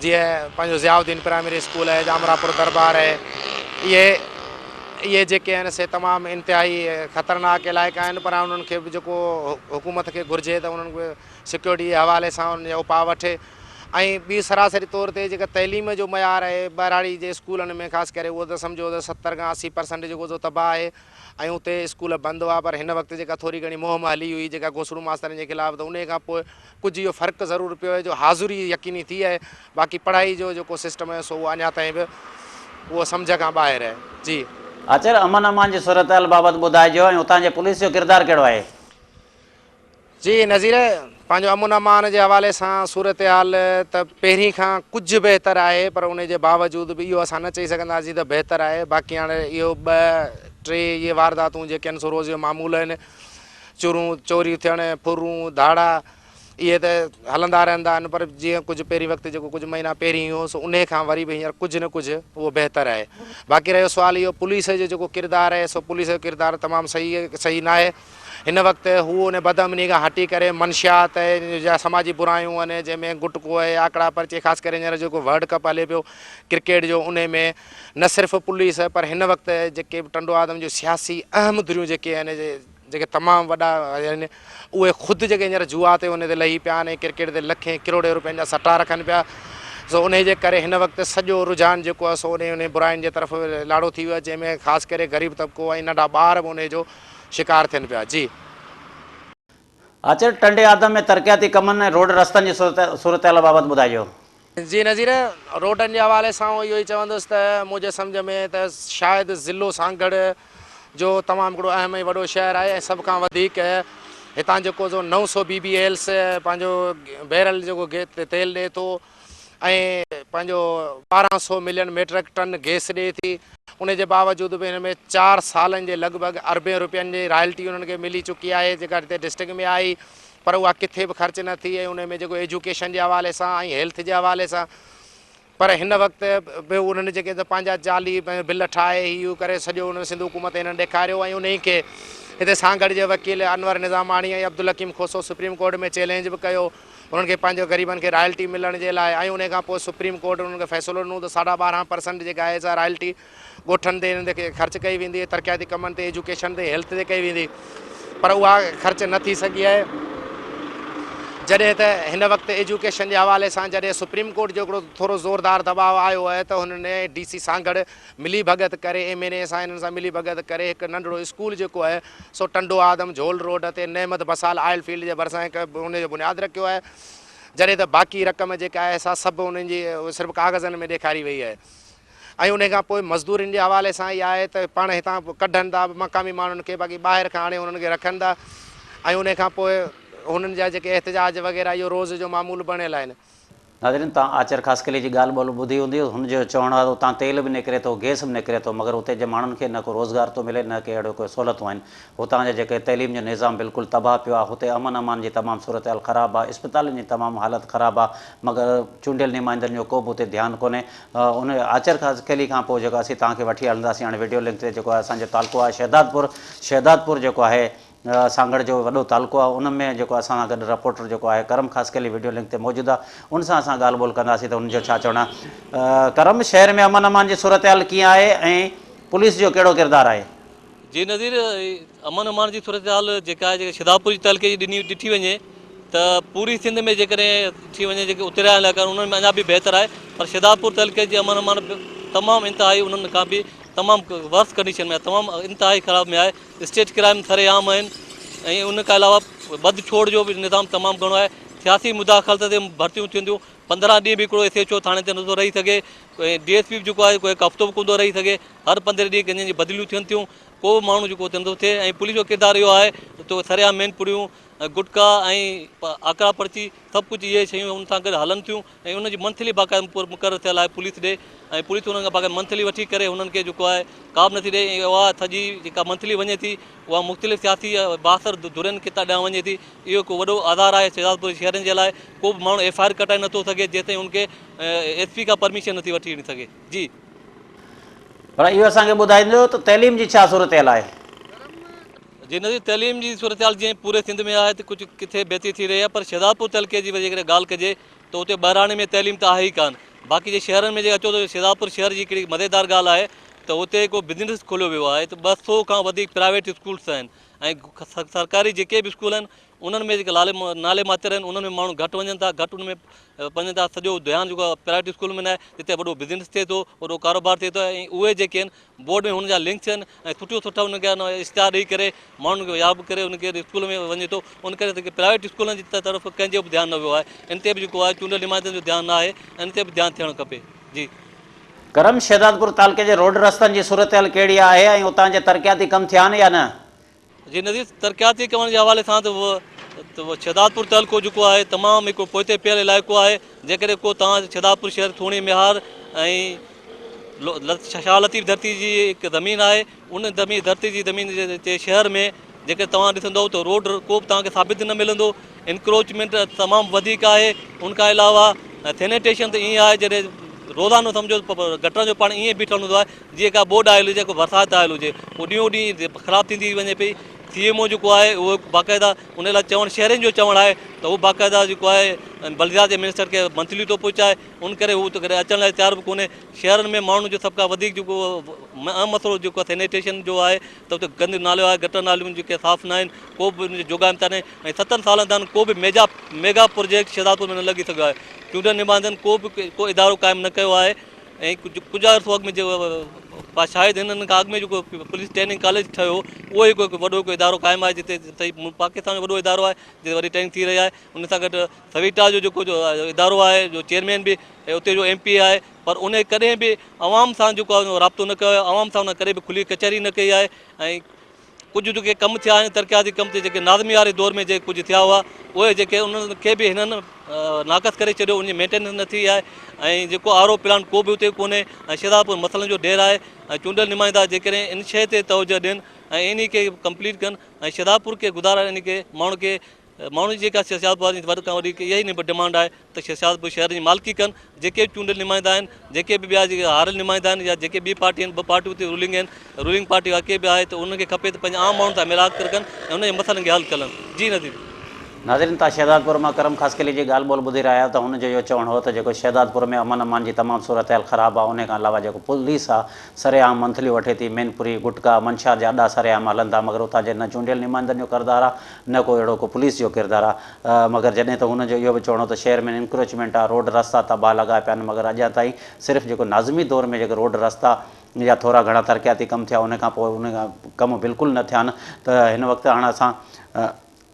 जीअं पंहिंजो ज़ियाउद्दीन प्राइमरी स्कूल आहे, जामरापुर दरबार आहे। इहे जेके आहिनि से तमामु इंतिहाई ख़तरनाक इलाइक़ा आहिनि, पर उन्हनि खे बि जेको हुकूमत खे घुरिजे त उन्हनि खे सिक्योरिटी जे हवाले सां उन जो उपाउ वठे। ऐं ॿी सरासरी तौर ते जेका तइलीम जो मयार आहे ॿाहिराड़ी जे स्कूलनि में ख़ासि करे उहो त सम्झो त 70 खां 80% जेको जो तबाह आहे ऐं उते स्कूल बंदि हुआ। पर हिन वक़्तु जेका थोरी घणी मुहिम हली हुई जेका घोसड़ू मास्तरनि जे ख़िलाफ़, त उन खां पोइ कुझु इहो फ़र्क़ु ज़रूरु पियो आहे जो हाज़ुरी यकीनी थी आहे। बाक़ी पढ़ाई जो जेको सिस्टम आहे सो उहो अञा ताईं बि उहो सम्झ खां ॿाहिरि आहे। जी आचार्य अमन अमान जी सूरत हाल बाबति ॿुधाइजो ऐं उतां जे पुलिस जो किरदारु कहिड़ो आहे? जी नज़ीर, पंहिंजो अमन अमान जे हवाले सां सूरत हाल त पहिरीं खां कुझु बहितर आहे, पर उन जे बावजूद बि इहो असां न चई सघंदासीं त बहितर आहे। बाक़ी हाणे इहो 2-3 इहे वारदातूं जेके आहिनि सो रोज़ जो मामूल आहिनि, चोरियूं थियणु, फुरूं, धाड़ा, इहे त हलंदा रहंदा आहिनि। पर जीअं कुझु पहिरीं वक़्तु जेको कुझु महीना पहिरीं हुओ सो उन खां वरी बि हींअर कुझु न कुझु उहो बहितर आहे। बाक़ी रहियो सुवाल इहो पुलिस जो जेको किरदारु आहे सो पुलिस जो किरदारु तमामु सही न आहे। हिन वक़्तु हू उन बदअमनी खां हटी करे मंशियात जा समाजी बुरायूं आहिनि, जंहिंमें गुटको आहे, आकड़ा पर्चे, ख़ासि करे हींअर जेको वर्ल्ड कप हले पियो क्रिकेट जो, उन में न सिर्फ़ु पुलिस पर हिन वक़्तु जेके टंडवादम जो सियासी अहमदरियूं जेके आहिनि जेके तमामु वॾा आहिनि, उहे ख़ुदि जेके हींअर जुआ ते उन ते लही पिया आहिनि, क्रिकेट ते लखें करोड़े रुपयनि जा सटा रखनि पिया। सो उन जे करे हिन वक़्तु सॼो रुझान जेको आहे सो उन बुराइनि जे तरफ़ लाड़ो थी वियो आहे, जंहिंमें ख़ासि करे ग़रीब तबिको ऐं नंढा ॿार बि उन जो शिकार थियनि पिया। जी आचार्य टंडे आदम में तरक़ियाती कमनि ऐं रोड रस्तनि जी सूरत हाल बाबति ॿुधाइजो। जी नज़ीर, रोडनि जे हवाले सां इहो ई चवंदुसि त मुंहिंजे सम्झ में त शायदि ज़िलो सांगड़ जो तमामु हिकिड़ो अहम ऐं वॾो शहर आहे ऐं सभ खां वधीक हितां जेको जो 900 BBLs पंहिंजो बैरल जेको तेल ॾिए थो ऐं पंहिंजो 1200 मिलियन मेट्रिक टन गैस ॾिए थी। उन जे बावजूद बि हिन में 4 सालनि जे लॻभॻि अरबें रुपयनि जी रॉयल्टी उन्हनि खे मिली चुकी आहे, जेका हिते डिस्ट्रिक्ट में आई, पर उहा किथे बि ख़र्च न थी। ऐं उन में जेको एजुकेशन जे हवाले सां ऐं हेल्थ जे हवाले सां, पर हिन वक़्तु बि उन्हनि जेके त पंहिंजा जाली बिल ठाहे हीअ करे सॼो उन सिंध हुकूमत हिननि ॾेखारियो ऐं उन खे हिते सांगड़ जे वकील अनवर निज़ामाणी ऐं अब्दुल हकीम खोसो सुप्रीम कोर्ट में चैलेंज बि कयो उन्हनि खे पंहिंजो ग़रीबनि खे रॉयल्टी मिलण जे लाइ। ऐं उन खां पोइ सुप्रीम कोर्ट उन्हनि खे फ़ैसिलो ॾिनो त 12.5% जेका आहे सा रॉयल्टी ॻोठनि ते हिननि खे ख़र्च कई वेंदी, तरक़ियाती कमनि ते, एजुकेशन ते, हेल्थ ते कई वेंदी, पर उहा ख़र्च न थी सघी आहे। जॾहिं त हिन वक़्तु एजुकेशन जे हवाले सां जॾहिं सुप्रीम कोर्ट जो हिकिड़ो थोरो ज़ोरदार दबाव आयो आहे त हुननि DC सांगड़ मिली भगत करे MNA सां हिननि सां मिली भगत करे हिकु नंढिड़ो स्कूल जेको आहे सो टंडो आदम झोल रोड ते नेमत बसाल आयल फील्ड जे भरिसां हिकु उनजो बुनियादु रखियो आहे। जॾहिं त बाक़ी रक़म जेका आहे सा सभु उन्हनि जी सिर्फ़ु कागज़नि में ॾेखारी वई आहे। ऐं उन खां पोइ मज़दूरनि जे हवाले सां इहा आहे त पाण हितां कढनि था मक़ामी माण्हुनि खे, बाक़ी ॿाहिरि खां हाणे उन्हनि खे रखनि था। ऐं उन खां पोइ हुननि जा जेके एहतजाज वग़ैरह इहो रोज़ जो मामूल बणियल आहिनि। नाज़रीन, तव्हां आचार्य ख़ासकली जी ॻाल्हि ॿोल ॿुधी हूंदी, हुनजो चवणु आहे उतां तेल बि निकिरे थो, गैस बि निकिरे थो, मगर उते जे माण्हुनि खे न को रोज़गार थो मिले, न के अहिड़ो कोई सहूलियतूं आहिनि। हुतां जा जेके तइलीम जो निज़ाम बिल्कुलु तबाह पियो आहे। हुते अमन अमान जी तमामु सूरत हाल ख़राबु आहे, इस्पतालुनि जी तमामु हालत ख़राबु आहे, मगर चूंडियल नुमाइंदनि जो को बि हुते ध्यानु कोन्हे। उन आचार्य ख़ासकली खां पोइ जेको असीं तव्हांखे वठी हलंदासीं हाणे वीडियो लिंक ते, जेको आहे असांजो तालुको आहे शहदादपुर जेको आहे सांगड़ जो वॾो तालुको आहे, उन में जेको असां सां गॾु रिपोर्टर जेको आहे करम ख़ासकली वीडियो लिंक ते मौजूदु आहे, उन सां असां ॻाल्हि ॿोल कंदासीं त उनजो छा चवणु आहे। करम, शहर में अमन अमान जी सूरत हाल कीअं आहे ऐं पुलिस जो कहिड़ो किरदारु आहे? जी नज़ीर, अमन अमान जी सूरत हाल जेका आहे जेके शहदादपुर जी तहलके जी ॾिठी वञे त पूरी सिंध में जेकॾहिं थी वञे, जेके उतरिया इलाइक़ा आहिनि उन्हनि में अञा बि बहितर आहे, पर शहदादपुर तहलके जी अमन अमान तमामु इंतिहाई उन्हनि खां बि तमामु वर्स्ट कंडीशन में आहे, तमामु इंतिहाई ख़राब में आहे। स्टेट क्राइम सरेआम आहिनि ऐं उन खां अलावा बद छोड़ जो बि निज़ाम तमामु घणो आहे। सियासी मुदाख़लत ते भर्तियूं थींदियूं 15 ॾींहं बि हिकिड़ो SHO थाणे ते नथो रही सघे, DSP जेको आहे कोई हफ़्तो बि कोन थो रही सघे, हर 15 ॾींहं कंहिंजी बदिलियूं थियनि थियूं, को बि माण्हू जेको नथो थिए। ऐं पुलिस जो किरदारु इहो आहे त सरिया मेन पुड़ियूं गुटका ऐं आकड़ा पर्ची सभु कुझु इहे शयूं उन सां गॾु हलनि थियूं। ऐं उनजी मंथली बाक़ाइदा मुक़ररु थियल आहे पुलिस ॾे, ऐं पुलिस उन्हनि खां बाक़ाइदा मंथली वठी करे हुननि खे जेको आहे का बि नथी ॾे। ऐं उहा सॼी जेका मंथली वञे थी उहा मुख़्तलिफ़ सियासी बासर धुरनि खे ॾांहुं वञे थी। इहो हिकु वॾो आधार आहे शहजादपुर शहरनि जे लाइ। को बि माण्हू FIR कटाए नथो सघे जेसिताईं उनखे SP खां परमिशन नथी वठी सघे। जी पर इहो असांखे ॿुधाईंदो त तइलीम जी छा सूरत आहे? जी नज़ीर, तइलीम जी सूरत जीअं पूरे सिंध में आहे त कुझु किथे बहितरी थी रही आहे, पर शहजादपुर तहलके जी जेकॾहिं ॻाल्हि कजे त उते बहिराणे में तइलीम त आहे ई कान। बाक़ी जे शहरनि में जेका अचो त शहजादपुर शहर जी हिकिड़ी मज़ेदार ॻाल्हि आहे त उते को बिज़नेस खोलियो वियो आहे, त 200 खां वधीक प्राइवेट स्कूल्स आहिनि। ऐं सरकारी जेके बि स्कूल आहिनि उन्हनि में जेके नाले मात्र आहिनि उन्हनि में माण्हू घटि वञनि था, घटि उन में वञनि था। सॼो ध्यानु जेको आहे प्राइवेट स्कूल में न आहे, जिते वॾो बिज़नेस थिए थो, वॾो कारोबार थिए थो। ऐं उहे जेके आहिनि बोर्ड में हुन जा लिंक्स आहिनि ऐं सुठा उनखे इश्तिहार ॾेई करे माण्हुनि खे यादि करे उनखे स्कूल में वञे थो। उन करे प्राइवेट स्कूलनि जी तरफ़ कंहिंजो बि ध्यानु न वियो आहे। इन ते बि जेको आहे चूंडियल नुमाइंदनि जो ध्यानु न आहे, इन ते बि ध्यानु थियणु खपे। जी करम शहजादपुर तालुके जे रोड रस्तनि जी सूरत कहिड़ी आहे ऐं उतां जे तरक़ियाती कम थिया आहिनि या न? जी नज़ीर, तरक़ियाती कमनि जे हवाले सां त उहो शहजादपुर तइलको जेको आहे तमामु हिकिड़ो पोइते पियल इलाइक़ो आहे। जेकॾहिं को तव्हां शहजादपुर शहर थोड़ी मिहार ऐं शाह लतीफ़ धरती जी हिकु ज़मीन आहे, उन धरती जी ज़मीन जे शहर में जेके तव्हां ॾिसंदव त रोड को बि तव्हांखे साबित न मिलंदो। इंक्रोचमेंट तमामु वधीक आहे। उनखां अलावा सैनिटेशन त ईअं आहे जॾहिं रोज़ानो सम्झो गटर जो पाणी ईअं बीठल हूंदो आहे जीअं का बोर्ड आयल हुजे, को बरसाति आयल हुजे, पोइ ॾींहों ॾींहुं ख़राबु थींदी वञे पई। CMO जेको आहे उहो बाक़ाइदा उन लाइ चवणु शहरनि जो चवणु आहे त उहो बाक़ाइदा जेको आहे बल्दियात जे मिनिस्टर खे मंथली थो पहुचाए। उन करे हू त करे अचण लाइ तयारु बि कोन्हे। शहरनि में माण्हुनि जो सभ खां वधीक जेको अहम मसइलो जेको आहे सैनिटेशन जो आहे, त उते गंद नालो आहे, गटर नालियूं जेके साफ़ु न आहिनि, को बि उनजो जोगाइनि था न। ऐं 7 सालनि ताईं को बि मेगा प्रोजेक्ट शहजादपुर में न लॻी सघियो आहे। चूंडियल नुमाइंदनि को इदारो क़ाइमु न कयो आहे। ऐं कुझु अर्सो अॻु में जेको शायदि हिननि खां अॻु में जेको पुलिस ट्रेनिंग कॉलेज ठहियो उहो हिकु वॾो हिकु इदारो क़ाइमु आहे, जिते पाकिस्तान जो वॾो इदारो आहे जिते वॾी ट्रेनिंग थी रही आहे। उन सां गॾु सविटा जो जेको इदारो आहे, जो चेयरमैन बि उते जो MP आहे, पर उन कॾहिं बि आवाम सां जेको आहे राब्तो न कयो आहे, आवाम सां उन कॾहिं बि खुली कचहरी न कई आहे। ऐं कुझु जेके कम थिया आहिनि तरक़ियाती कम ते जेके नाज़मी वारे दौर में जेके कुझु थिया हुआ उहे जेके उन्हनि खे बि हिननि नाक़स करे छॾियो, उनजी मेंटेनेंस न थी आहे। ऐं जेको RO प्लांट को बि उते कोन्हे। ऐं शहजादपुर मसइलनि जो ढेर आहे। ऐं चूंडियल नुमाइंदा जेकॾहिं इन शइ ते तवजो ॾियनि ऐं इन खे कंप्लीट कनि ऐं शहजादपुर खे गुज़ारा इन खे माण्हू जी जेका शहजादपुर जी वॾि खां वॾी इहा ई डिमांड आहे त शहजादपुर शहर जी मालिकी कनि। जेके बि चूंडियल नुमाइंदा आहिनि, जेके बि ॿिया जेके हारियल नुमाइंदा आहिनि, या जेके ॿी पार्टी आहिनि, 2 पार्टियूं उते रूलिंग आहिनि, रूलिंग पार्टी अके बि आहे, त उनखे खपे त पंहिंजे आम माण्हुनि सां मिलाप कनि ऐं उनजे मसइलनि खे हल कनि। जी नज़ीर। नाज़रीन, तव्हां शहजादपुर मां करम ख़ासकली जी ॻाल्हि ॿोल ॿुधी रहिया आहियो। त हुनजो इहो चवणु हो त जेको शहजादपुर में अमन अमान जी तमामु सूरत ख़राबु आहे। उन खां अलावा जेको पुलिस आहे सरेआम मंथली वठे थी, मैनपुरी गुटका मंशा जा अॾा सरेआम हलनि था, मगर उतां जे न चूंडियल नुमाइंदनि जो किरदारु आहे न को अहिड़ो को पुलिस जो किरदारु आहे। मगर जॾहिं त हुनजो इहो बि चवणो त शहर में इंक्रोचमेंट आहे, रोड रस्ता तबाह लॻा पिया आहिनि, मगर अञा ताईं सिर्फ़ु जेको नाज़मी दौर में जेके रोड रस्ता या थोरा घणा तरक़ियाती कम थिया उन खां पोइ उन खां कम बिल्कुलु न थिया आहिनि। त हिन वक़्तु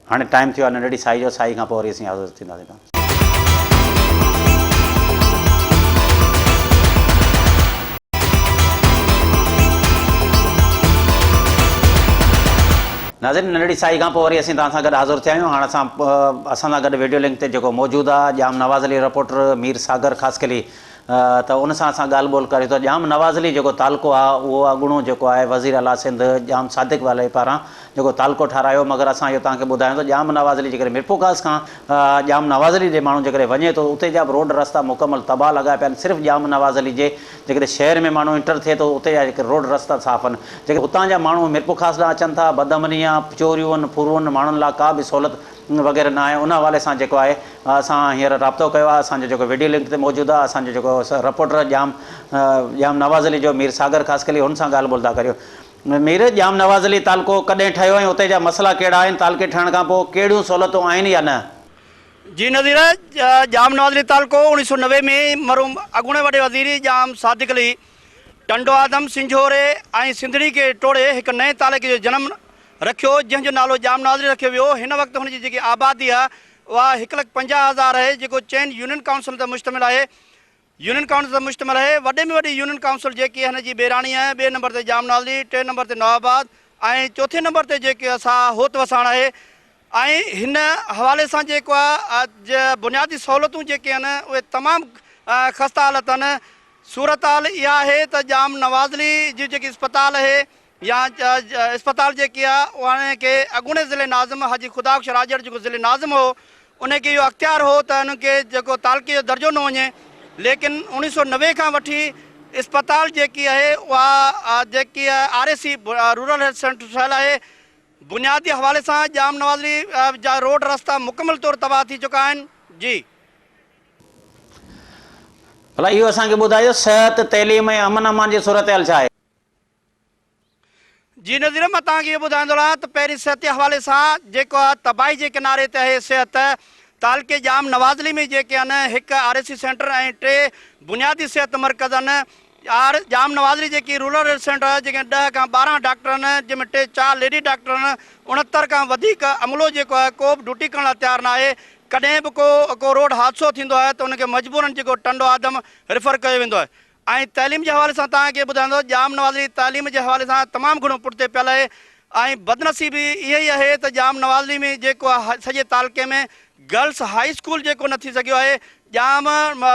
हाणे टाइम थियो आहे नंढड़ी साई जो, साई खां पोइ वरी असीं हाज़िर थींदासीं। नाज़रीन, नंढड़ी साई खां पोइ वरी असीं तव्हां सां गॾु हाज़िर थिया आहियूं। हाणे असां सां गॾु वीडियो लिंक ते जेको मौजूदु आहे जाम नवाज़ अली रिपोर्टर मीर सागर ख़ासकली, त उन सां असां ॻाल्हि ॿोल करियूं था। जाम नवाज़ अली जेको तालको आहे उहो अॻूणो जेको आहे वज़ीर आला सिंध जाम सादिक वाले पारां जेको तालको ठारायो, मगर असां इहो तव्हांखे ॿुधायूं त जाम नवाज़ अली जेकॾहिं मिरपुखास खां जाम नवाज़ अली जे माण्हू जेकॾहिं वञे थो उते जा बि रोड रस्ता मुकमल तबाह लॻा पिया आहिनि। सिर्फ़ु जाम नवाज़ अली जे जेकॾहिं शहर में माण्हू इंटर थिए थो उते जा जेके रोड रस्ता साफ़ आहिनि। जेके हुतां जा माण्हू मिरपुखास ॾांहुं अचनि था, बदअमनी आहे, चोरियूं आहिनि, फुरूं माण्हुनि लाइ का बि सहूलियत वग़ैरह न आहे। उन हवाले सां जेको आहे असां हींअर राब्तो कयो आहे। असांजो जेको वीडियो लिंक ते मौजूदु आहे असांजो जेको रिपोर्टर जाम नवाज़ अली जो मीर सागर ख़ासकली हुन सां ॻाल्हि ॿोल था करियो। मीर, जाम नवाज़ अली तालको कॾहिं ठहियो ऐं उते जा मसइला कहिड़ा आहिनि? तालके ठहण खां पोइ कहिड़ियूं सहूलियतूं आहिनि या न? जी नज़ीर, जाम नवाज़ अली तालको 1990 में मरहूम अॻूणे वॾे वज़ीर जाम सादिक अली टंडो आदम सिंझोरे ऐं सिंधड़ी खे टोड़े हिकु नए तालके जो जनमु रखियो, जंहिंजो नालो जाम नवाज़ अली रखियो वियो। हिन वक़्तु हुनजी जेकी आबादी आहे उहा 1,50,000 आहे, जेको चइनि यूनियन काउंसिल ते मुश्तमिल आहे। यूनियन काउंसिल ते मुश्तमिल आहे। वॾे में वॾी यूनियन काउंसिल जेकी आहे हिन जी बेराणी आहे। ॿिए नंबर ते जामनावली, टे नंबर ते नवाबाद ऐं चौथे नंबर ते जेके असां होत वसाण आहे। ऐं हिन हवाले सां जेको आहे बुनियादी सहूलियतूं जेके आहिनि उहे तमामु ख़स्ता हालत आहिनि। सूरत हाल इहा आहे त जाम नवाज़ली जी जेकी इस्पताल आहे या इस्पताल जेकी आहे उन खे अॻूणे ज़िले नाज़िम हाजी ख़ुदा राजड़ जेको ज़िले नाज़िम हो उनखे इहो अख़्तियार हो त उनखे जेको तालुके जो दर्जो न वञे। लेकिन 1990 खां वठी इस्पताल जेकी आहे उहा जेकी RAC रूरल हेल्थ सेंटर ठहियलु आहे। बुनियादी हवाले सां जाम नवाज़ली जा रोड रस्ता मुकमल तौर तबाह थी चुका आहिनि। जी भला इहो असांखे ॿुधायो सिहत तइलीम ऐं अमन अमान जी सूरत हाल छा आहे? जी नज़ीर, मां तव्हांखे इहो ॿुधाईंदो रहां त पहिरीं सिहत जे हवाले सां जेको आहे तबाही जे किनारे ते आहे सिहत। तालुके जाम नवाज़ली में जेके आहिनि हिकु RAC सेंटर ऐं 3 बुनियादी सिहत मर्कज़ आहिनि। जाम नवाज़ली जेकी रूरल हेल्थ सेंटर आहे जेके 10 खां 12 डॉक्टर आहिनि, जंहिंमें 4 लेडी डॉक्टर आहिनि। 69 खां वधीक अमलो जेको आहे को बि ड्यूटी करण लाइ तयारु न आहे। कॾहिं बि को रोड हादसो थींदो आहे त उनखे मजबूरन जेको टंडो आदम रेफर कयो वेंदो आहे। ऐं तइलीम जे हवाले सां तव्हांखे ॿुधाईंदो, जाम नवाज़ली तइलीम जे हवाले सां तमामु घणो पुठिते पियल आहे। ऐं बदनसीबी इहा ई आहे त जाम नवाज़ली में जेको आहे सॼे तालुके में गर्ल्स हाई स्कूल जेको न थी सघियो आहे। जाम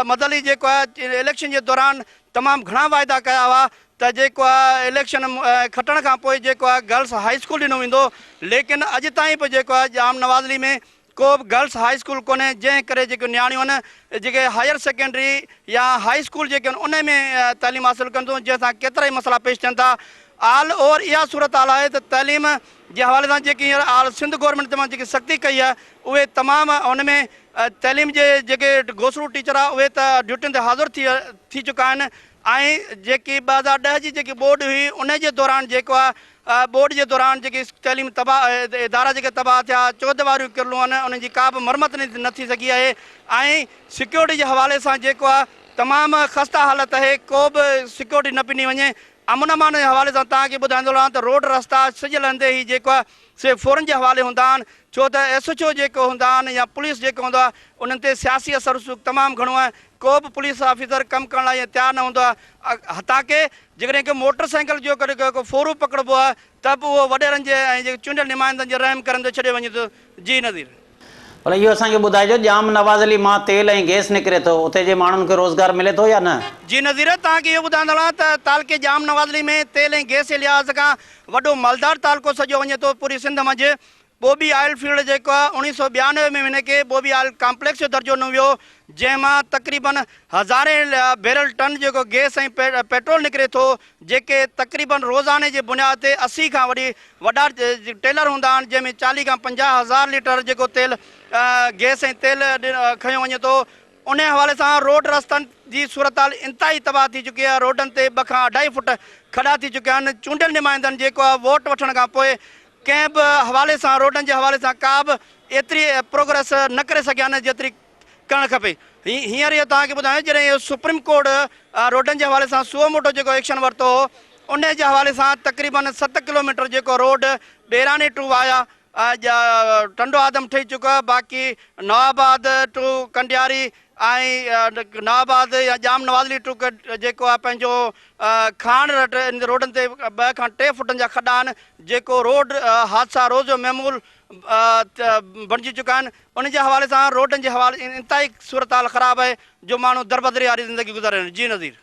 मदली जेको आहे इलेक्शन जे दौरान तमामु घणा वाइदा कया हुआ त जेको आहे इलेक्शन खटण खां पोइ जेको आहे गर्ल्स हाई स्कूल ॾिनो वेंदो। लेकिन अॼु ताईं बि जेको आहे जाम नवाज़ली में को बि गर्ल्स हाई स्कूल कोन्हे, जंहिं करे जेके नियाणियूं आहिनि जेके हायर सेकेंडरी या हाई स्कूल जेके आहिनि उन में तइलीम हासिलु कनि थियूं, जंहिंसां केतिरा ई मसइला पेश थियनि था। ऑल ओवर इहा सूरत हाल आहे त तइलीम जे हवाले सां जेकी हींअर सिंध गवर्नमेंट तमामु जेकी सख़्ती कई आहे उहे तमामु उन में तइलीम जे जेके घोसलू टीचर आहे उहे त ड्यूटियुनि ते हाज़िर थी चुका आहिनि। ऐं जेकी 2010 जी जेकी बोर्ड हुई उन जे दौरान जेको आहे बोर्ड जे दौरान जेकी तइलीम तबाह इदारा जेके तबाह थिया 14 वारियूं किरलूं आहिनि, उन्हनि जी का बि मरमत न थी सघी आहे। ऐं सिक्योरिटी जे हवाले सां जेको आहे तमामु ख़स्ता हालत आहे, को बि सिक्योरिटी न पिनी वञे। अमन अमान जे हवाले सां तव्हांखे ॿुधाईंदो रहां त रोड रस्ता सिजल हंधे ई जेको आहे से फ़ौरन जे हवाले हूंदा आहिनि, छो त SHO जेको हूंदा आहिनि या पुलिस जेको हूंदो आहे उन्हनि ते सियासी असर तमामु घणो आहे। को बि पुलिस ऑफिसर कमु करण लाइ तयारु न हूंदो आहे। हताके जेकॾहिं को मोटर साइकिल जो को फोरू पकिड़िबो आहे त बि उहो वॾेरनि जे ऐं जेके चूंडियल नुमाइंदनि जे रहम करंदे छॾे वञे थो। जी नज़ीर, भला इहो असांखे ॿुधाइजो जाम नवाज़ली मां तेल ऐं गैस निकिरे थो, उते जे माण्हुनि खे रोज़गार मिले थो या न? जी नज़ीर, तव्हांखे इहो ॿुधाईंदो रहां त तालुके जाम नवाज़ली में तेल ऐं गैस जे लिहाज़ खां वॾो मालदार तालुको सॼो वञे थो पूरी सिंध मंझि। बोबी ऑयल फील्ड जेको आहे 1992 में हिनखे बोबी ऑयल कॉम्प्लेक्स जो दर्जो ॾिनो वियो, जंहिंमां तक़रीबन 1000 बैरल टन जेको गैस ऐं पेट्रोल निकिरे थो, जेके तक़रीबन रोज़ाने जे बुनियाद ते 80 खां वॾा टेलर हूंदा आहिनि, जंहिंमें 40 खां 50,000 लीटर जेको तेल गैस ऐं तेल खयो वञे थो। उन हवाले सां रोड रस्तनि जी सूरत हाल इंतिहाई तबाह थी चुकी आहे। रोडनि ते 2 खां 2.5 फुट खॾा थी चुकिया आहिनि। चूंडियल नुमाइंदनि जेको आहे वोट वठण खां पोइ कंहिं बि हवाले सां रोडनि जे हवाले सां का बि एतिरी प्रोग्रेस न करे सघिया आहिनि जेतिरी करणु खपे। हींअर इहो तव्हांखे ॿुधायां जॾहिं इहो सुप्रीम कोर्ट रोडनि जे हवाले सां सुओ मोटो जेको एक्शन वरितो हो, उन जे हवाले सां तक़रीबन 7 किलोमीटर जेको road Berani two via Tando आदम ठही चुको आहे। बाक़ी नवाबाद टू कंडियारी ऐं नवाबाद या जाम नवाज़ली टू जेको आहे पंहिंजो खाण इन रोडनि ते 2 खां 3 फुटनि जा खॾा आहिनि, जेको रोड हादसा रोज़ महमूल बणिजी चुका आहिनि। उन जे हवाले सां रोडनि जे हवाले इंतिहाई सूरत हाल ख़राबु आहे जो माण्हू दरबदरी वारी ज़िंदगी गुज़ारे रहिया आहिनि। जी नज़ीर,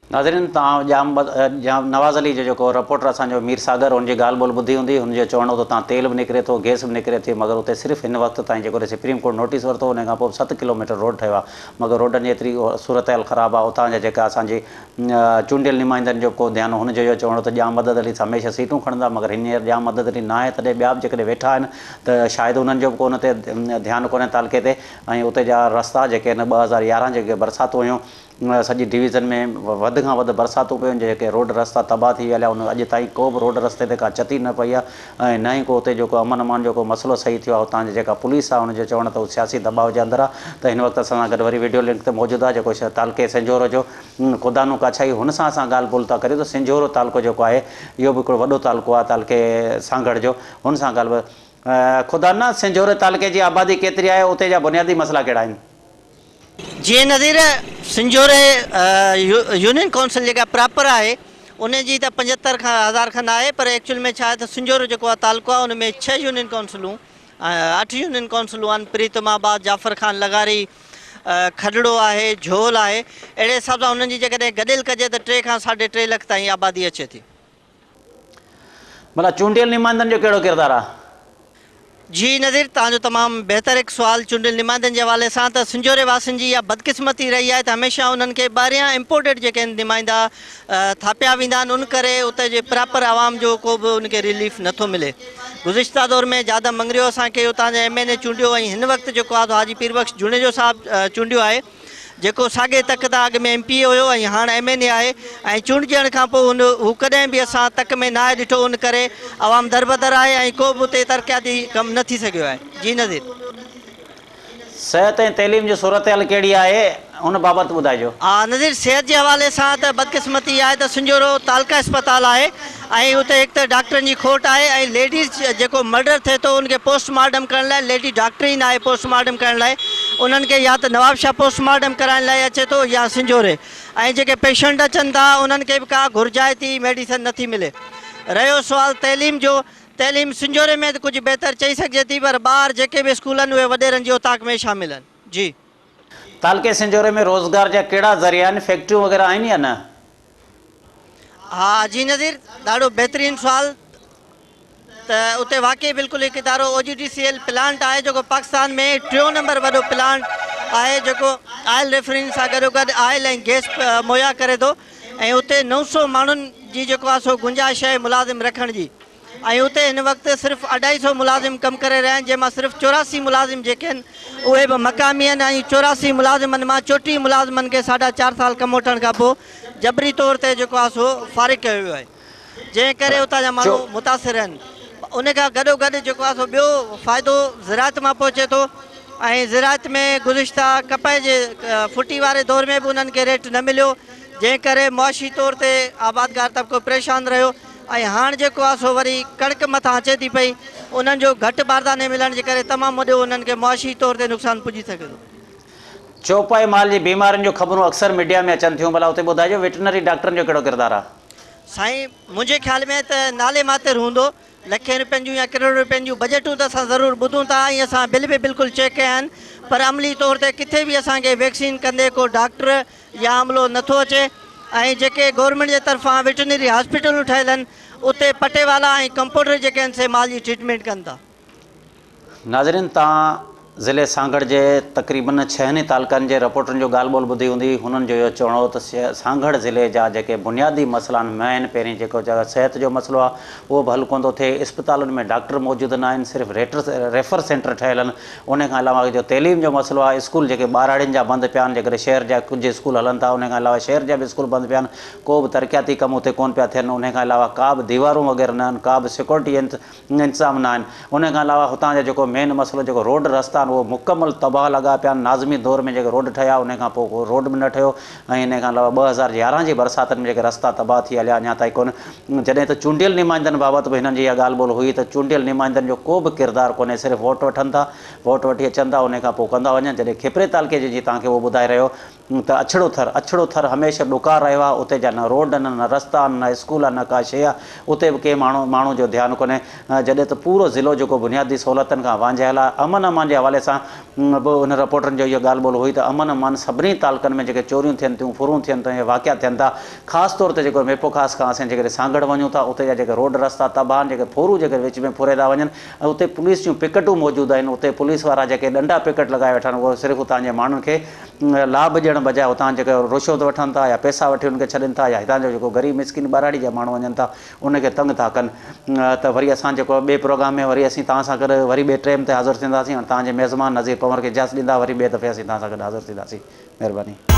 नाज़रीन, तव्हां जाम नवाज़ अली जो जेको रिपोर्टर असांजो मीर सागर हुनजी ॻाल्हि ॿोल ॿुधी हूंदी। हुनजो चवणो त तव्हां तेल बि निकिरे थो, गैस बि निकिरे थी, मगर उते सिर्फ़ु हिन वक़्तु ताईं जेको सुप्रीम कोर्ट नोटिस वरितो हुन खां पोइ 7 किलोमीटर रोड ठहियो आहे, मगर रोडनि जी एतिरी सूरत हाल ख़राबु आहे। उतां जा जेका असांजी चूंडियल नुमाइंदनि जो को ध्यानु, हुनजो इहो चवणो त जाम मदद अली हमेशह सीटूं खणंदा, मगर हींअर जाम मदद अली न आहे, तॾहिं ॿिया बि जेकॾहिं वेठा आहिनि त शायदि उन्हनि जो बि को उन ते ध्यानु कोन्हे तालुके ते। ऐं उते जा रस्ता जेके आहिनि 2011 जेके बरसातूं हुयूं, सॼी डिवीज़न में वधि खां वधि बरसातूं पियूं, जेके रोड रस्ता तबाह थी विया, उन अॼु ताईं को बि रोड रस्ते ते का क्षति न पई आहे ऐं न ई को उते जेको अमन अमान जो को मसइलो सही थियो आहे। उतां जी जेका पुलिस आहे हुनजो चवणु त उहो सियासी दबाव जे अंदरि आहे। त हिन वक़्तु असां सां गॾु वरी वीडियो लिंक ते मौजूदु आहे जेको तालुके सिंझोर जो ख़ुदानू काछाई, हुन सां असां ॻाल्हि ॿोल था करियूं। त सिंझोर तालुको जेको आहे इहो बि हिकिड़ो वॾो तालुको आहे तालुके सांगड़ जो, हुन सां ॻाल्हि खुदाना संजोरे तालुके जी आबादी केतिरी आहे, उते जा बुनियादी मसला कहिड़ा आहिनि? जी नज़ीर, संजोरे यूनियन काउंसिल जेका प्रॉपर आहे उन जी त 75,000 खनि आहे, पर एक्चुअल में छा आहे त संजोरे जेको आहे तालुको आहे उन में 6 यूनियन काउंसिलूं 8 यूनियन काउंसिलूं आहिनि। प्रीतमाबाद, जाफ़र खान लगारी, खडड़ो आहे, झोल आहे। अहिड़े हिसाब सां उन्हनि जी जेकॾहिं गॾियल कजे त 3 खां 3.5 लख ताईं आबादी अचे थी। भला चूंडियल नुमाइंदनि जो कहिड़ो किरदारु आहे? जी नज़ीर, तव्हांजो तमामु बहितर हिकु सुवाल चूंडियल नुमाइंदनि जे हवाले सां। त संजोरे वासियुनि जी इहा बदकिस्मती रही आहे त हमेशह उन्हनि खे ॿाहिरियां इम्पोर्टेड जेके आहिनि नुमाइंदा थापिया वेंदा आहिनि, उन करे उते जे प्रॉपर आवाम जो को बि उनखे रिलीफ नथो मिले। गुज़िश्ता दौर में जादव मंगरियो असांखे उतां जा MNA चूंडियो, ऐं हिन वक़्तु जेको आहे हाजी पीरबख्श जुनेजो साहिबु चूंडियो आहे, जेको साॻे तक तां अॻु में MPA हुयो ऐं हाणे MNA आहे। ऐं चूंडजण खां पोइ हू कॾहिं बि असां तक में न आहे ॾिठो, उन करे आवाम दरबदर आहे ऐं को बि उते तरक़ियाती कमु न थी सघियो आहे। जी नज़ीर, सिहत ऐं तइलीम जी सूरत हाल कहिड़ी आहे उन बाबति ॿुधाइजो। हा नज़ीर, सिहत जे हवाले सां त बदकिस्मती आहे त संजोरो तालका अस्पताल आहे ऐं उते हिकु त डॉक्टरनि जी खोट आहे, ऐं लेडीज़ जेको मर्डर थिए थो उनखे पोस्टमार्टम करण लाइ लेडी डॉक्टर ई न आहे पोस्टमार्टम करण लाइ। उन्हनि खे या त नवाबशाह पोस्टमार्टम कराइण लाइ अचे थो या संजोरे। ऐं जेके पेशेंट अचनि था उन्हनि खे बि का घुर्जाइती मेडिसिन नथी मिले। रहियो सुवाल तइलीम जो, तइलीम संजोरे में त कुझु बहितर चई सघिजे थी, पर ॿार जेके बि स्कूल आहिनि उहे वॾेरनि जी औताक में शामिल आहिनि। जी, तालके संजोरे में रोज़गार जा कहिड़ा ज़रिया आहिनि, फैक्ट्रियूं वग़ैरह आहिनि या न? हा जी नज़ीर, ॾाढो बहितरीनु सुवाल। त उते वाक़ई बिल्कुलु हिकु इदारो OGDCL प्लांट आहे जेको पाकिस्तान में 3 नंबर वॾो प्लांट आहे, जेको ऑयल रेफाइनरी सां गॾोगॾु ऑयल ऐं गैस मुहैया करे थो। ऐं उते 900 माण्हुनि जी जेको आहे सो गुंजाइश आहे मुलाज़िम रखण जी। ऐं उते हिन वक़्तु सिर्फ़ु 250 मुलाज़िम कमु करे रहिया आहिनि, जंहिंमां सिर्फ़ु 84 मुलाज़िम जेके आहिनि उहे बि मक़ामी आहिनि। ऐं 84 मुलाज़िमनि मां 34 मुलाज़िमनि खे 4.5 साल कमु वठण खां पोइ जबरी तौर ते जेको आहे सो फ़ारिग़ कयो वियो आहे, जंहिं करे उतां जा माण्हू मुतासिर आहिनि। उन खां गॾोगॾु जेको आहे सो ॿियो फ़ाइदो ज़राअत मां पहुचे थो। ऐं ज़राअत में गुज़िश्ता कपह जे फुटी वारे दौर में बि उन्हनि खे रेट न मिलियो, जंहिं करे मुआशी तौर ते आबादगार तबिको परेशान रहियो। ऐं हाणे जेको आहे सो वरी कणिक मथां अचे थी पई, उन्हनि जो घटि बारदाने मिलण जे करे तमामु वॾो उन्हनि खे मुआशी तौर ते नुक़सानु पुॼी सघे थो। चौपाई माल जी बीमारियुनि जो ख़बरूं अक्सर मीडिया में अचनि थियूं, भला उते ॿुधाइजो वेटनरी डॉक्टरनि जो कहिड़ो किरदारु आहे? साईं, मुंहिंजे ख़्याल में त नाले मातिर हूंदो, लखें रुपयनि जूं या किरोड़ रुपयनि जूं बजटूं त असां ज़रूरु ॿुधूं था ऐं असां बिल बि बिल्कुलु चेक कया आहिनि, पर अमली तौर ते किथे बि असांखे वैक्सीन कंदे को डॉक्टर या अमलो नथो अचे। ऐं जेके गवर्नमेंट जे तरफ़ां वेटनरी हॉस्पिटलूं ठहियल आहिनि उते पटेवाला ऐं कंपाउंडर जेके आहिनि से माल जी ट्रीटमेंट कनि था। नाज़रीन, तव्हां ज़िले सांगड़ जे तक़रीबन 6 तालुकनि जे रिपोर्टनि जो ॻाल्हि ॿोल ॿुधी हूंदी। हुननि जो इहो चवणो हो त सांगड़ ज़िले जा जेके बुनियादी मसइला आहिनि मेन, पहिरीं जेको सिहत जो मसइलो आहे उहो बि हल कोन थो थिए। इस्पतालुनि में डॉक्टर मौजूदु न आहिनि, सिर्फ़ु रेफर सेंटर ठहियल आहिनि। उन खां अलावा जो तइलीम जो मसइलो आहे, स्कूल जेके ॿारड़ियुनि जा बंदि पिया आहिनि, जेकॾहिं शहर जा कुझु स्कूल हलनि था, उन खां अलावा शहर जा बि स्कूल बंदि पिया आहिनि, को बि तरक़ियाती कम उते कोन पिया थियनि। उन खां अलावा का बि दीवारूं वग़ैरह न आहिनि, का बि सिक्योरिटी इंतज़ाम न आहिनि। उन खां अलावा हुतां जो जेको मेन मसइलो जेको रोड रस्ता आहिनि उहो मुकमल तबाह लॻा पिया आहिनि। नाज़मी दौर में जेके रोड ठहिया उन खां पोइ को रोड बि न ठहियो। ऐं इन खां अलावा 2011 जी बरसातनि में जेके रस्ता तबाह थी हलिया अञा ताईं कोन। जॾहिं त चूंडियल नुमाइंदनि बाबति बि हिननि जी इहा ॻाल्हि ॿोल हुई त चूंडियल नुमाइंदनि जो को बि किरदारु कोन्हे, सिर्फ़ु वोट वठनि था, वोट वठी अचनि था, उन खां पोइ कंदा वञनि। जॾहिं खिपरे तालुके जी तव्हांखे उहो ॿुधाए रहियो त अछड़ो थर हमेशह ॾुकार रहियो आहे। उते जा न रोड आहिनि, न रस्ता आहिनि, न स्कूल आहे, न का शइ आहे। उते बि कंहिं माण्हू जो ध्यानु कोन्हे। जॾहिं त पूरो ज़िलो जेको बुनियादी सहूलियतुनि खां वांझियल आहे। अमन अमान जे हवाले सां बि उन रिपोर्टनि जो इहो ॻाल्हि ॿोल हुई त अमन अमान सभिनी तालुकनि में जेके चोरियूं थियनि थियूं, फुरूं थियनि थियूं, वाक़िया थियनि था। ख़ासि तौर ते जेको मिरपुखास खां असां जेकॾहिं सांगड़ वञूं था उते जा जेके रोड रस्ता तबाह आहिनि, जेके फोरूं जेके विच में फुरे था वञनि। ऐं उते पुलिस जूं पिकटूं मौजूदु आहिनि। उते पुलिस वारा जेके ॾंडा पिकट लॻाए वेठा आहिनि उहो सिर्फ़ु उतां जे माण्हुनि खे लाभ ॾियण बजाए उतां जेके रुश्वत वठनि था या पैसा वठी उनखे छॾनि था, या हितां जो जेको ग़रीब मिसकिन ॿाराड़ी जा माण्हू वञनि था उनखे तंग था कनि। त वरी असां जेको ॿिए प्रोग्राम में वरी असीं तव्हां सां गॾु वरी ॿिए टाइम ते हाज़िर थींदासीं। तव्हांजे मेज़मान नज़ीर पवर खे इजाज़त ॾींदा। वरी ॿिए दफ़े असीं तव्हां सां गॾु हाज़िर थींदासीं। महिरबानी।